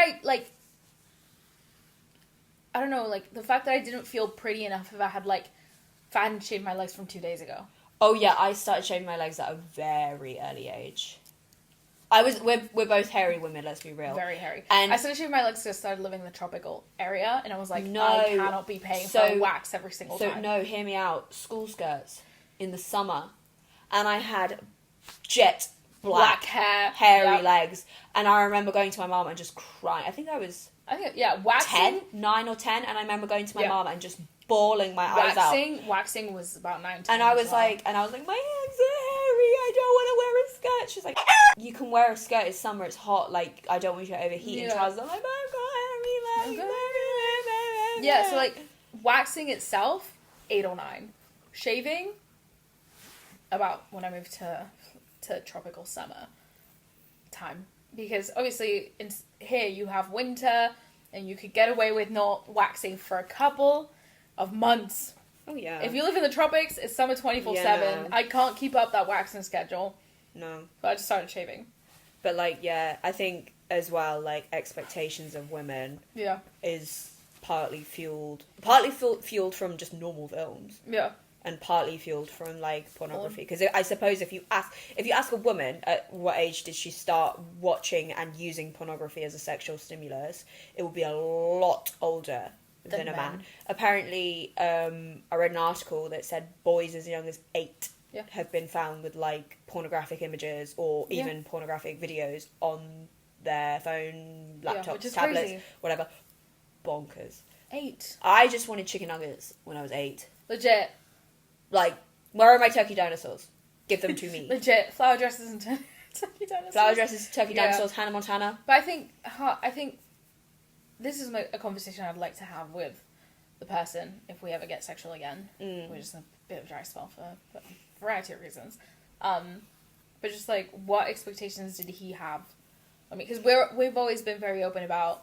I don't know, like the fact that I didn't feel pretty enough if I hadn't shaved my legs from 2 days ago. Oh yeah, I started shaving my legs at a very early age. We're both hairy women, let's be real. Very hairy. And- I started shaving my legs because I started living in the tropical area, and I was like, No. I cannot be paying for a wax every single So time. no, hear me out. School skirts in the summer, and I had jet black hair, hairy yeah. legs, and I remember going to my mum and just crying. I think I was I think waxing. 9 or 10, and I remember going to my Yeah. mum and just bawling my eyes out. Waxing was about 9. And I was like, my hands are hairy. I don't want to wear a skirt. She's like, you can wear a skirt. It's summer. It's hot. Like, I don't want you to overheat in Yeah. trousers. I'm like, but I've got hairy legs. yeah. So like waxing itself, 8 or 9. Shaving, about when I moved to tropical summer time, because obviously here you have winter, and you could get away with not waxing for a couple of months. Oh yeah. If you live in the tropics, it's summer 24/7. Yeah. I can't keep up that waxing schedule, No. so I just started shaving. But like, yeah, I think as well, like expectations of women Yeah, is partly fueled from just normal films, yeah, and partly fueled from like pornography. Because I suppose if you ask a woman at what age did she start watching and using pornography as a sexual stimulus, it would be a lot older than a man. men. Apparently, I read an article that said boys as young as 8 Yeah. have been found with like pornographic images or Yeah. even pornographic videos on their phone, Yeah, laptops, which is tablets, crazy. whatever. Bonkers. 8. I just wanted chicken nuggets when I was 8. Legit. Like, where are my turkey dinosaurs? Give them to me. Legit. Flower dresses and turkey dinosaurs. Flower dresses, turkey Yeah. dinosaurs, Hannah Montana. But I think this is a conversation I'd like to have with the person if we ever get sexual again. We're just in a bit of a dry spell for a variety of reasons. But just like, what expectations did he have? I mean, because we've always been very open about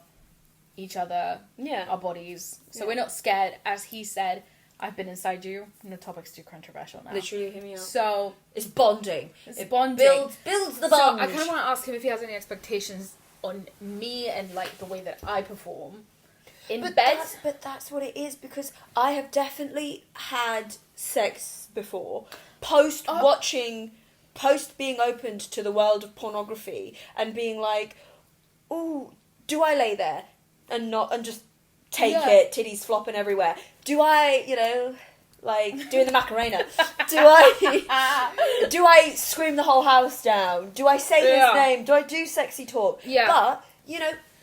each other, our bodies, so we're not scared. As he said, I've been inside you. No topic's too controversial now. Literally, hear me out. So it's bonding. It's bonding. Builds the So bond. I kind of want to ask him if he has any expectations on me and like the way that I perform in bed. But that's what it is, because I have definitely had sex before, post being opened to the world of pornography and being like, ooh, do I lay there and just take it, titties flopping everywhere? Do I, like doing the Macarena? Do I scream the whole house down? Do I say his name? Do I do sexy talk? Yeah. But,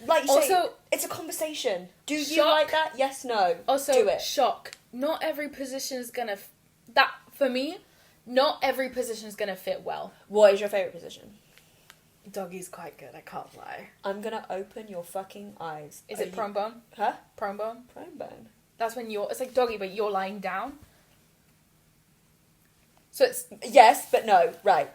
like you say, Also, it's a conversation. Do you shock. like that? Yes, no. Also, do it. shock. Not every position is gonna... that, for me, not every position is gonna fit well. What is your favourite position? Doggy's quite good, I can't lie. I'm gonna open your fucking eyes. Is it prone bone? Huh? Prone bone? Prone bone. That's when it's like doggy, but you're lying down. So it's... Yes, but no. Right.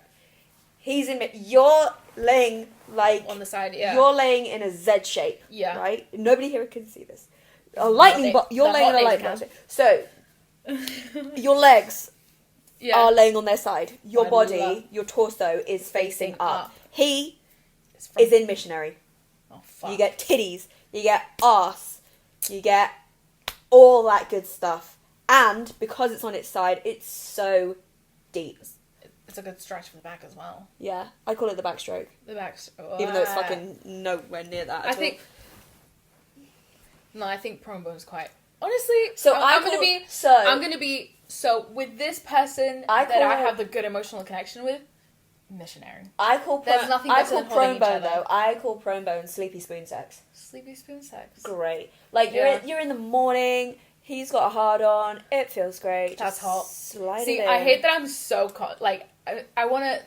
You're laying like... on the side, yeah. You're laying in a Z shape. Yeah. Right? Nobody here can see this. A lightning bolt. You're laying in a lightning bolt. So, your legs are laying on their side. Your body, your torso is facing up. He is in missionary. Oh, fuck. You get titties. You get arse. You get all that good stuff. And because it's on its side, it's so deep. It's a good stretch for the back as well. Yeah. I call it the backstroke. The back... Even though it's fucking nowhere near that at all. I think prone bone's quite... Honestly, So I'm gonna be... So, with this person I have the good emotional connection with, missionary. I call There's nothing better than holding prone each bone, other. though. I call prone bone sleepy spoon sex. Sleepy spoon sex. Great. Like, you're in the morning, he's got a hard on, it feels great. That's hot. Slide See, it in. I hate that I'm so... I want to...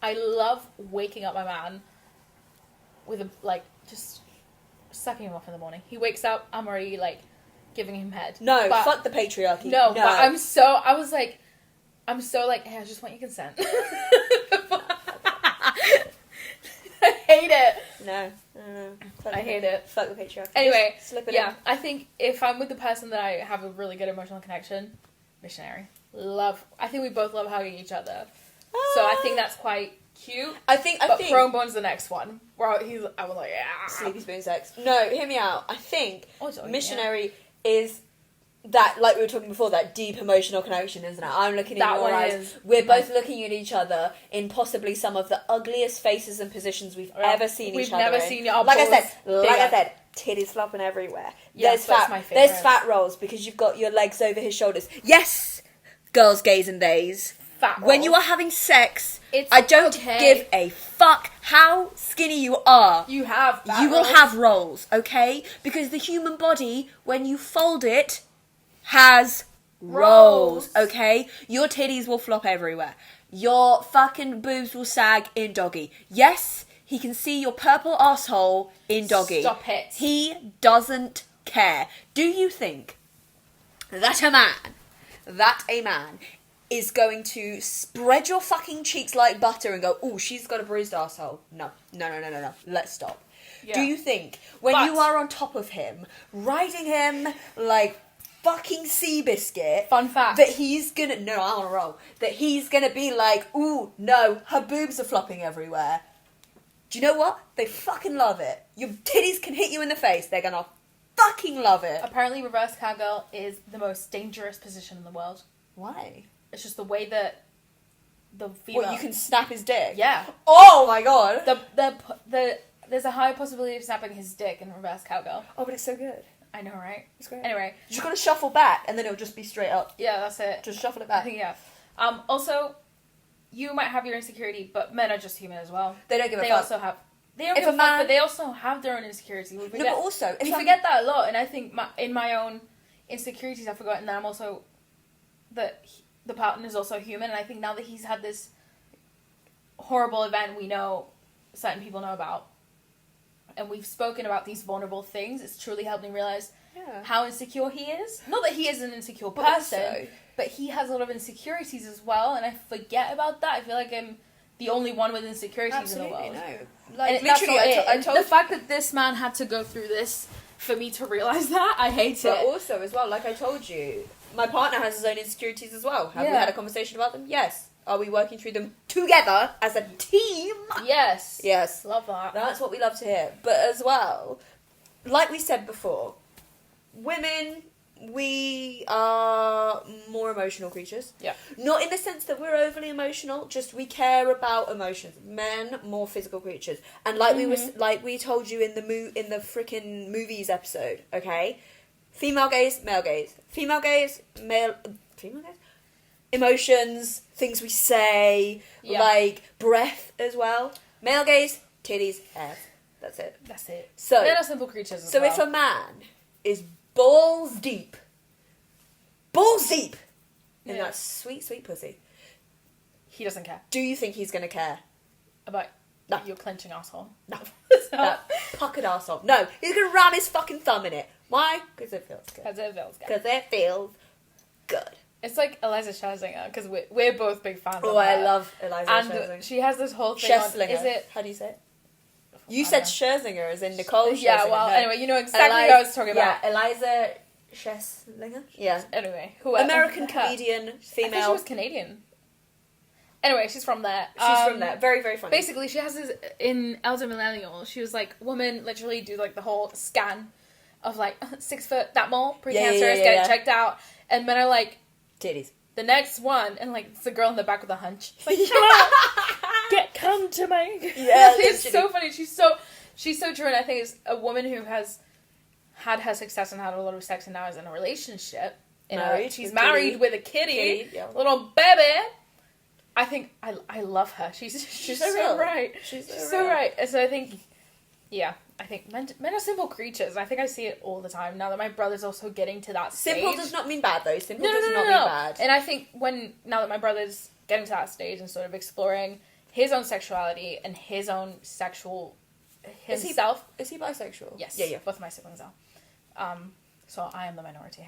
I love waking up my man with just sucking him off in the morning. He wakes up, I'm already, giving him head. No, fuck the patriarchy. No, but I'm so, hey, I just want your consent. I hate it. No. I hate it. Fuck the patriarchy. Anyway, just slip it in. in. I think if I'm with the person that I have a really good emotional connection, missionary. I think we both love hugging each other. So I think that's quite cute. I think prone bone's the next one. Where I was like, yeah. Sleepy spoon sex. No, hear me out. I think missionary is that, like we were talking before, that deep emotional connection, isn't it? I'm looking in your eyes. We're both looking at each other in possibly some of the ugliest faces and positions we've ever seen each other in. We've never seen your Like I said, titties flopping everywhere. Yes, that's my favourite. There's fat rolls because you've got your legs over his shoulders. Yes, girls, gays and theys. Fat rolls. When you are having sex, I don't give a fuck how skinny you are. You will have rolls, okay? Because the human body, when you fold it, has rolls, okay? Your titties will flop everywhere. Your fucking boobs will sag in doggy. Yes, he can see your purple asshole in doggy. Stop it. He doesn't care. Do you think that a man is going to spread your fucking cheeks like butter and go, oh, she's got a bruised asshole? No. Let's stop. Yeah. Do you think when you are on top of him, riding him like fucking Seabiscuit, fun fact, that he's gonna that he's gonna be like, ooh, no, her boobs are flopping everywhere? Do you know what? They fucking love it. Your titties can hit you in the face. They're gonna fucking love it. Apparently, reverse cowgirl is the most dangerous position in the world. Why? It's just the way that the female... What, you can snap his dick? Yeah. Oh my god! There's a high possibility of snapping his dick in reverse cowgirl. Oh, but it's so good. I know, right? It's great. Anyway. You just gotta shuffle back, and then it'll just be straight up. Yeah, that's it. Just shuffle it back. I think, yeah. Also, you might have your insecurity, but men are just human as well. They don't give a fuck. They don't give a fuck, but they also have their own insecurity. We forget that a lot, and I think in my own insecurities, I've forgotten that I'm also... that the partner is also human, and I think now that he's had this horrible event certain people know about, and we've spoken about these vulnerable things, it's truly helped me realize Yeah. how insecure he is. Not that he is an insecure But person, also- but he has a lot of insecurities as well, and I forget about that. I feel like I'm the only one with insecurities in the Absolutely, world. no. Like, And that's literally, not it. I And told the fact that this man had to go through this for me to realize that, I hate But it. also, as well, like I told you, my partner has his own insecurities as well. Have we Yeah. had a conversation about them? Yes. Are we working through them together as a team? Yes. Yes. Love that. That's what we love to hear. But as well, like we said before, women, we are more emotional creatures. Yeah. Not in the sense that we're overly emotional, just we care about emotions. Men, more physical creatures. And like we told you in the freaking movies episode, okay? Female gaze, male gaze. Female gaze, female gaze? Emotions, things we say, Yeah. like breath as well. Male gaze, titties, ass. That's it. That's it. So, Men are simple creatures as so well. if a man is balls deep in Yeah. that sweet, sweet pussy, He doesn't care do you think he's gonna care? about No. your clenching asshole. No. So, That puckered arsehole. No, he's gonna ram his fucking thumb in it. Why? Because it feels good. because it feels good. Because it feels good. It's like Eliza Scherzinger, because we're both big fans Oh, of I her. love Eliza And Scherzinger. she has this whole thing on, Scheslinger. is it? How do you say it? You I said don't Scherzinger, as in Nicole Scherzinger. Yeah, well, No. anyway, you know exactly what I was talking about. Yeah, Eliza Scheslinger? Yeah. Anyway, whoever. American her. comedian, I think she female. was Canadian. Anyway, she's from there. She's from there. Very, very funny. Basically, she has this in Elder Millennial. She was like, woman literally do like the whole scan of like 6 foot, that mole, precancerous, yeah, get yeah. it checked out. And men are like, Titties. the next one, and like it's the girl in the back with the hunch. It's like, chill out. Come to me. Yeah, It's so literally. funny. She's so true, and I think it's a woman who has had her success and had a lot of sex, and now is in a relationship. She's with married kitty. with a kitty, Kitty, yeah. little baby. I think I love her. She's so so real. right. She's She's so so real. right. And so I think, yeah, I think men are simple creatures. I think I see it all the time now that my brother's also getting to that stage. Simple does not mean bad, though. Simple No. does not mean bad. And I think now that my brother's getting to that stage and sort of exploring his own sexuality and his own sexual himself. Is he bisexual? Yes. Yeah. Both of my siblings are. So I am the minority.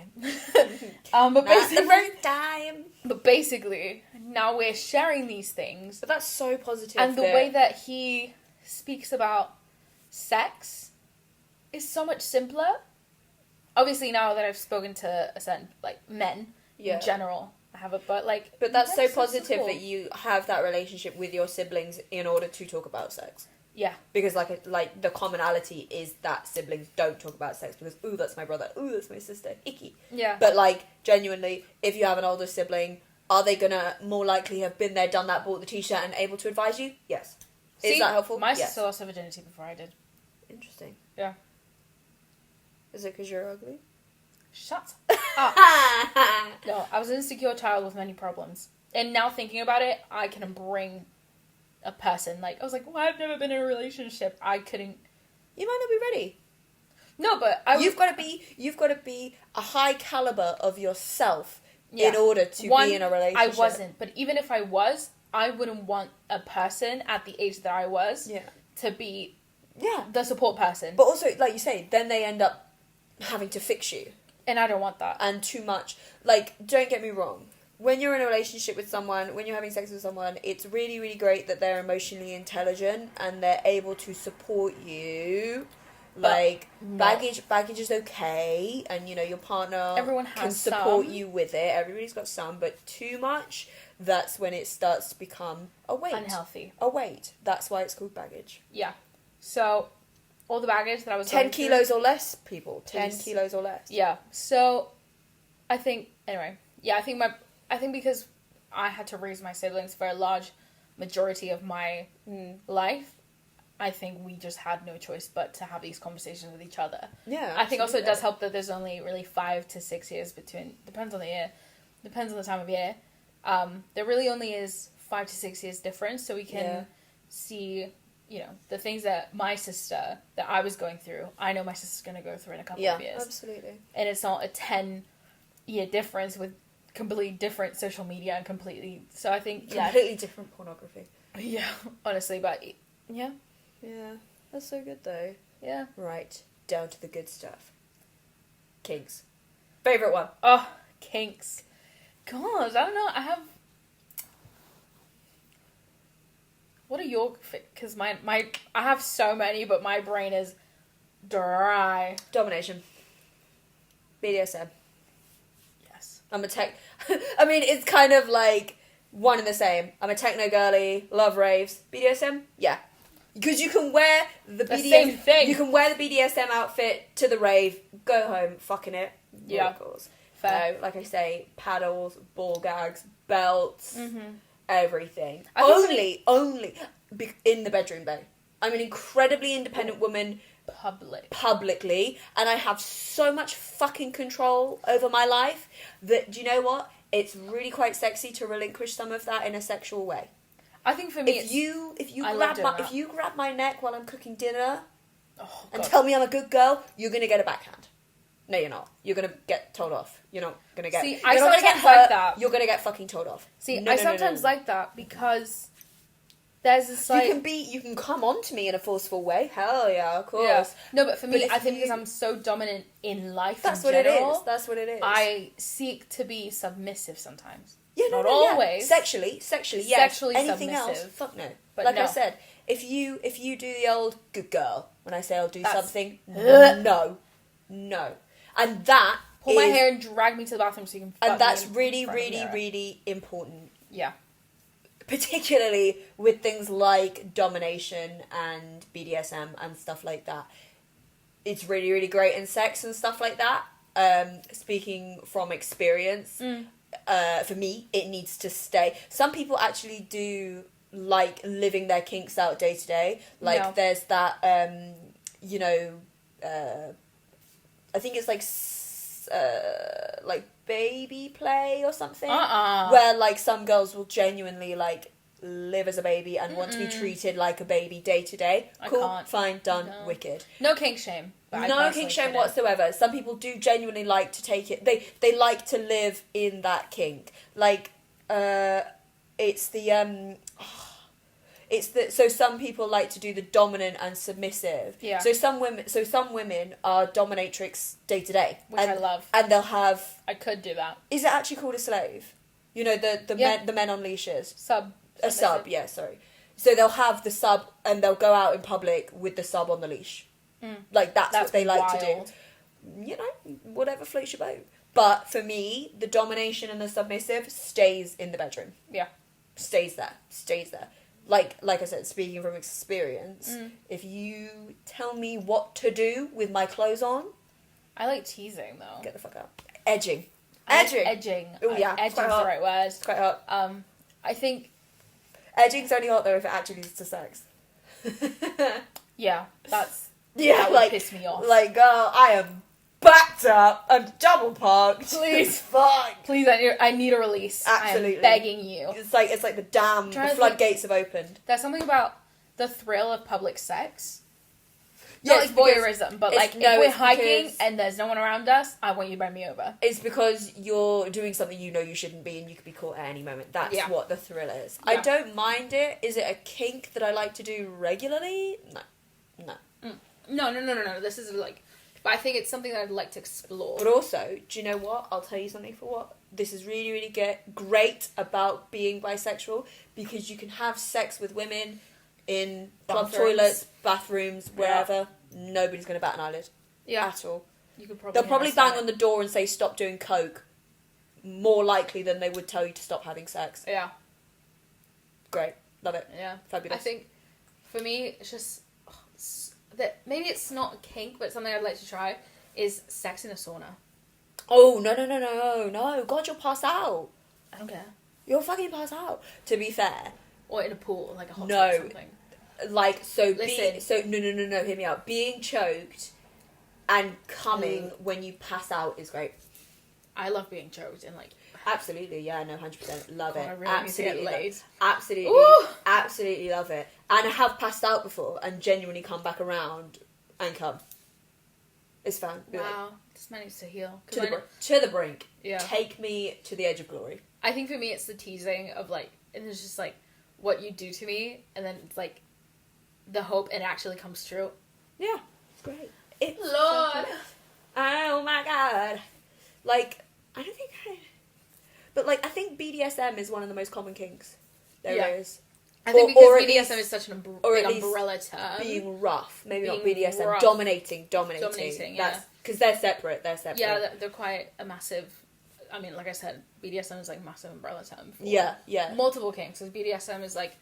But Not the basically, first time. but basically, now we're sharing these things, But that's so positive. and the way that he speaks about sex is so much simpler. Obviously, now that I've spoken to a certain men in general, I have a But that's so men are positive simple. that you have that relationship with your siblings in order to talk about sex. Yeah. Because like the commonality is that siblings don't talk about sex because ooh, that's my brother, ooh, that's my sister, icky. Yeah. But like genuinely, if you have an older sibling, are they gonna more likely have been there, done that, bought the t-shirt, and able to advise you? Yes. Is See, that helpful? My Yes. sister lost her virginity before I did. Interesting. Yeah. Is it because you're ugly? Shut up. No, I was an insecure child with many problems. And now thinking about it, I can bring a person. Like, I was like, well, I've never been in a relationship. I couldn't. You might not be ready. No, but I was. You've got to be a high caliber of yourself Yeah. in order to One, be in a relationship. I wasn't. But even if I was, I wouldn't want a person at the age that I was Yeah. to be Yeah. the support person. But also, like you say, then they end up having to fix you. And I don't want that. And too much. Like, don't get me wrong. When you're in a relationship with someone, when you're having sex with someone, it's really, really great that they're emotionally intelligent and they're able to support you. But Like, not- baggage is okay, and, you know, your partner Everyone can has support some. you with it. Everybody's got some, but too much, that's when it starts to become a weight. Unhealthy. A weight. That's why it's called baggage. Yeah. So, all the baggage that I was 10 going through- kilos or less, people. 10 Please. kilos or less. Yeah. So, I think anyway. Yeah, I think because I had to raise my siblings for a large majority of my life, I think we just had no choice but to have these conversations with each other. Yeah. I think also it absolutely. does help that there's only really 5 to 6 years between. Depends on the year. Depends on the time of year. There really only is 5 to 6 years difference, so we can Yeah. see, you know, the things that my sister that I was going through. I know my sister's going to go through in a couple of years. Absolutely. And it's not a 10-year difference with completely different social media and completely. So I think Completely different pornography. yeah, honestly, but yeah, Yeah, that's so good though. Yeah. Right, down to the good stuff. Kinks. Favourite one? Oh, kinks. God, I don't know. I have. What are your? Because my I have so many, but my brain is dry. Domination. BDSM. Yes. I'm a tech... I mean, it's kind of like one and the same. I'm a techno girly, love raves. BDSM? Yeah. Because you can wear the same thing. You can wear the BDSM outfit to the rave, go home, fucking it. Yeah. Fair. So, like I say, paddles, ball gags, belts, Mm-hmm. everything. I Only in the bedroom, though. I'm an incredibly independent woman publicly, and I have so much fucking control over my life that, do you know what? It's really quite sexy to relinquish some of that in a sexual way. I think for me, If you grab my neck while I'm cooking dinner and tell me I'm a good girl, you're gonna get a backhand. No, you're not. You're gonna get told off. You're not gonna get. See, you're not gonna get hurt. like that. You're gonna get fucking told off. See, No, I no, sometimes no. like that because there's this like You can come on to me in a forceful way. Hell yeah, of course. yeah. No, but for me, But I if think you- because I'm so dominant in life, That's in what general, it is. That's what it is. I seek to be submissive sometimes. Yeah, Not always. Sexually, yes. Sexually Anything else? submissive. Fuck no. But like no. I said, if you do the old good girl, when I say I'll do That's- something, no, and that Pull my is- hair and drag me to the bathroom so you can. Fuck and that's me in really, front of the really, mirror. really important. Yeah. Particularly with things like domination and BDSM and stuff like that. It's really, really great in sex and stuff like that. Speaking from experience, for me, it needs to stay. Some people actually do like living their kinks out day to day. Like No. there's that, I think it's like baby play or something. Where like some girls will genuinely like live as a baby and want to be treated like a baby day to day. I Cool, can't. fine, done, No. wicked. No kink shame. But I No personally kink shame couldn't. whatsoever. Some people do genuinely like to take it. They like to live in that kink. Like it's the so some people like to do the dominant and submissive. Yeah. So some women are dominatrix day to day, Which I love. and they'll have. I could do that. Is it actually called a slave? You know the men on leashes. Sub. A sub, yeah, sorry. So they'll have the sub and they'll go out in public with the sub on the leash. Like that's what they like to wild. do. You know, whatever floats your boat. But for me, the domination and the submissive stays in the bedroom. Yeah. Stays there. Like I said, speaking from experience, if you tell me what to do with my clothes on, I like teasing though. get the fuck out. Edging. I like edging. Oh yeah, Edging's quite the hot. right word. It's quite hot. I think Edging's only hot though if it actually leads to sex. yeah, that Yeah, would piss me off. Like, girl, I am backed up. I'm double parked. Please. Fuck. Please, I need a release. I Absolutely. am begging you. It's like the dam, Trying the to floodgates have opened. There's something about the thrill of public sex. Yes, Not like because voyeurism, but it's- like no, if we're it's hiking because- and there's no one around us, I want you to bend me over. It's because you're doing something you know you shouldn't be and you could be caught at any moment. That's Yeah. what the thrill is. Yeah. I don't mind it. Is it a kink that I like to do regularly? No. No. This is like, but I think it's something that I'd like to explore. But also, do you know what? I'll tell you something for what. This is really, really great about being bisexual because you can have sex with women in club Bathrooms. toilets, bathrooms, wherever. Nobody's going to bat an eyelid Yeah, at all. you could probably. They'll probably bang on the door and say stop doing coke. More likely than they would tell you to stop having sex. Yeah, Great, love it, yeah. fabulous. I think for me, it's just that maybe it's not a kink, but something I'd like to try is sex in a sauna. Oh no! God, you'll pass out. I don't care. You'll fucking pass out. To be fair, Or in a pool, like a hot No. tub or something. like so Listen. no, hear me out. Being choked and coming when you pass out is great. I love being choked and like. Absolutely, yeah, no, 100% love God, it. I really need to get Absolutely, laid. absolutely, Ooh. absolutely love it. And I have passed out before and genuinely come back around and come. It's fun. Be like, Wow, this man needs to heal. 'Cause to the brink. Yeah. Take me to the edge of glory. I think for me it's the teasing of like, and it's just like what you do to me, and then it's like the hope it actually comes true. Yeah. great. It's so Lord. great. Oh my god. Like, I don't think but like, I think BDSM is one of the most common kinks there is. I think Or because at BDSM least- is such an or big at least umbrella term. Being rough, maybe not Being BDSM. rough. Dominating. Dominating, yeah. That's because they're separate. Yeah, they're quite a massive. I mean, like I said, BDSM is like massive umbrella term. For yeah. multiple kinks. Because BDSM is like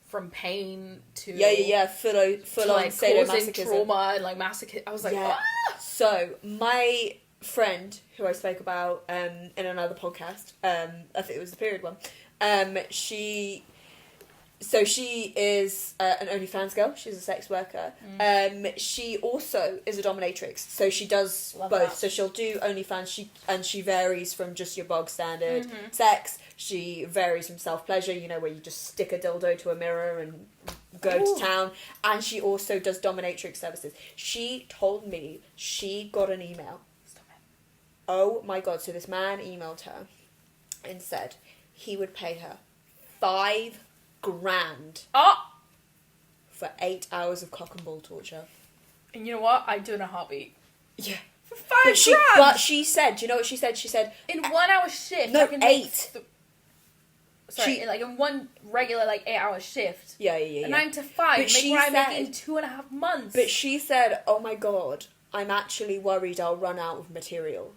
from pain to Full to, on like causing sadomasochism. trauma and like masochism. I was like, Yeah. ah! So my friend who I spoke about in another podcast, I think it was the period one. She is an OnlyFans girl. She's a sex worker. She also is a dominatrix. So she does Love both. that. So she'll do OnlyFans. She varies from just your bog standard sex. She varies from self pleasure. You know, where you just stick a dildo to a mirror and go to town. And she also does dominatrix services. She told me she got an email. Stop it. Oh my god! So this man emailed her and said he would pay her $5,000 Oh! for 8 hours of cock and ball torture. And you know what? I'd do it in a heartbeat. Yeah. For $5,000! But she said, do you know what she said? She said, In 1 hour shift. No, I can take 8. Sorry, in one regular 8 hour shift. yeah. A 9 to 5. But Make she what I'm said- making 2.5 months. But she said, oh my god, I'm actually worried I'll run out of material.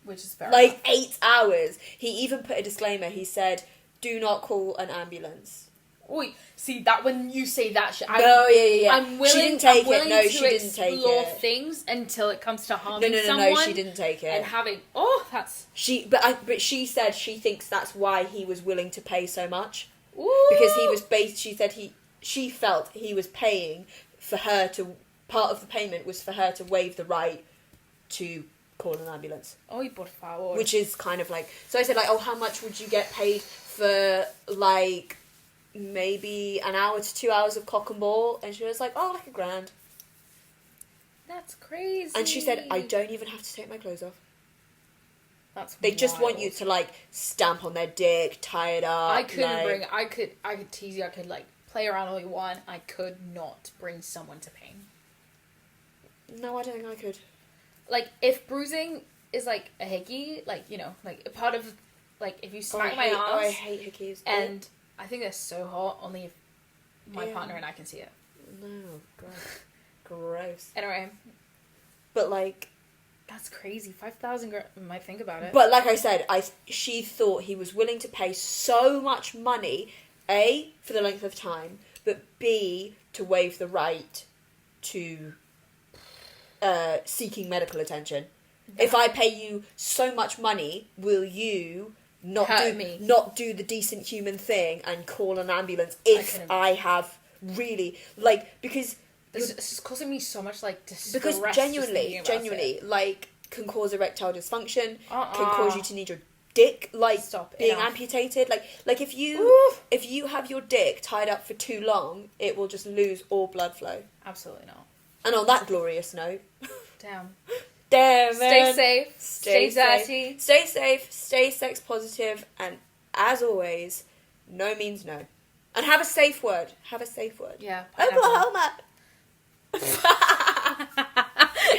Which is fair Like, enough. 8 hours. He even put a disclaimer. He said, do not call an ambulance. Oi, see that when you say that shit, Yeah. I'm willing. She didn't take I'm willing it. No, to she didn't take explore it. things until it comes to harming someone. No, she didn't take it. And having that's But she said she thinks that's why he was willing to pay so much. ooh. Because he was she said she felt he was paying for her to, part of the payment was for her to waive the right to call an ambulance. Oy, por favor. Which is kind of like, so I said like, oh, how much would you get paid for like maybe an hour to 2 hours of cock and ball? And she was like, oh, like $1,000. That's crazy. And she said, I don't even have to take my clothes off. That's They just want wild. you to like stamp on their dick, tie it up. I couldn't like- bring. I could tease you. I could like play around all you want. I could not bring someone to pain. No, I don't think I could. Like if bruising is like a hickey, like you know, like a part of like if you smack my I ass, hate hickeys. and I think they're so hot. Only if my Ew. partner and I can see it. No, gross. Anyway, But like, that's crazy. 5,000. Might think about it. but like I said, she thought he was willing to pay so much money, A, for the length of time, but B, to waive the right to seeking medical attention. If I pay you so much money, will you not do the decent human thing and call an ambulance if I have really like because This is causing me so much like distress. because just thinking about genuinely it. like can cause erectile dysfunction, Uh-uh. can cause you to need your dick like Stop, being enough. amputated, like if you Oof. if you have your dick tied up for too long, it will just lose all blood flow. Absolutely not. And on that glorious note, Damn. damn Stay man. safe. Stay dirty. Stay safe, stay sex positive, and as always, no means no. And have a safe word. Have a safe word. Yeah. pineapple. Oklahoma.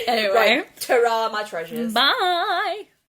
Anyway. Right. Ta-ra, my treasures. Bye.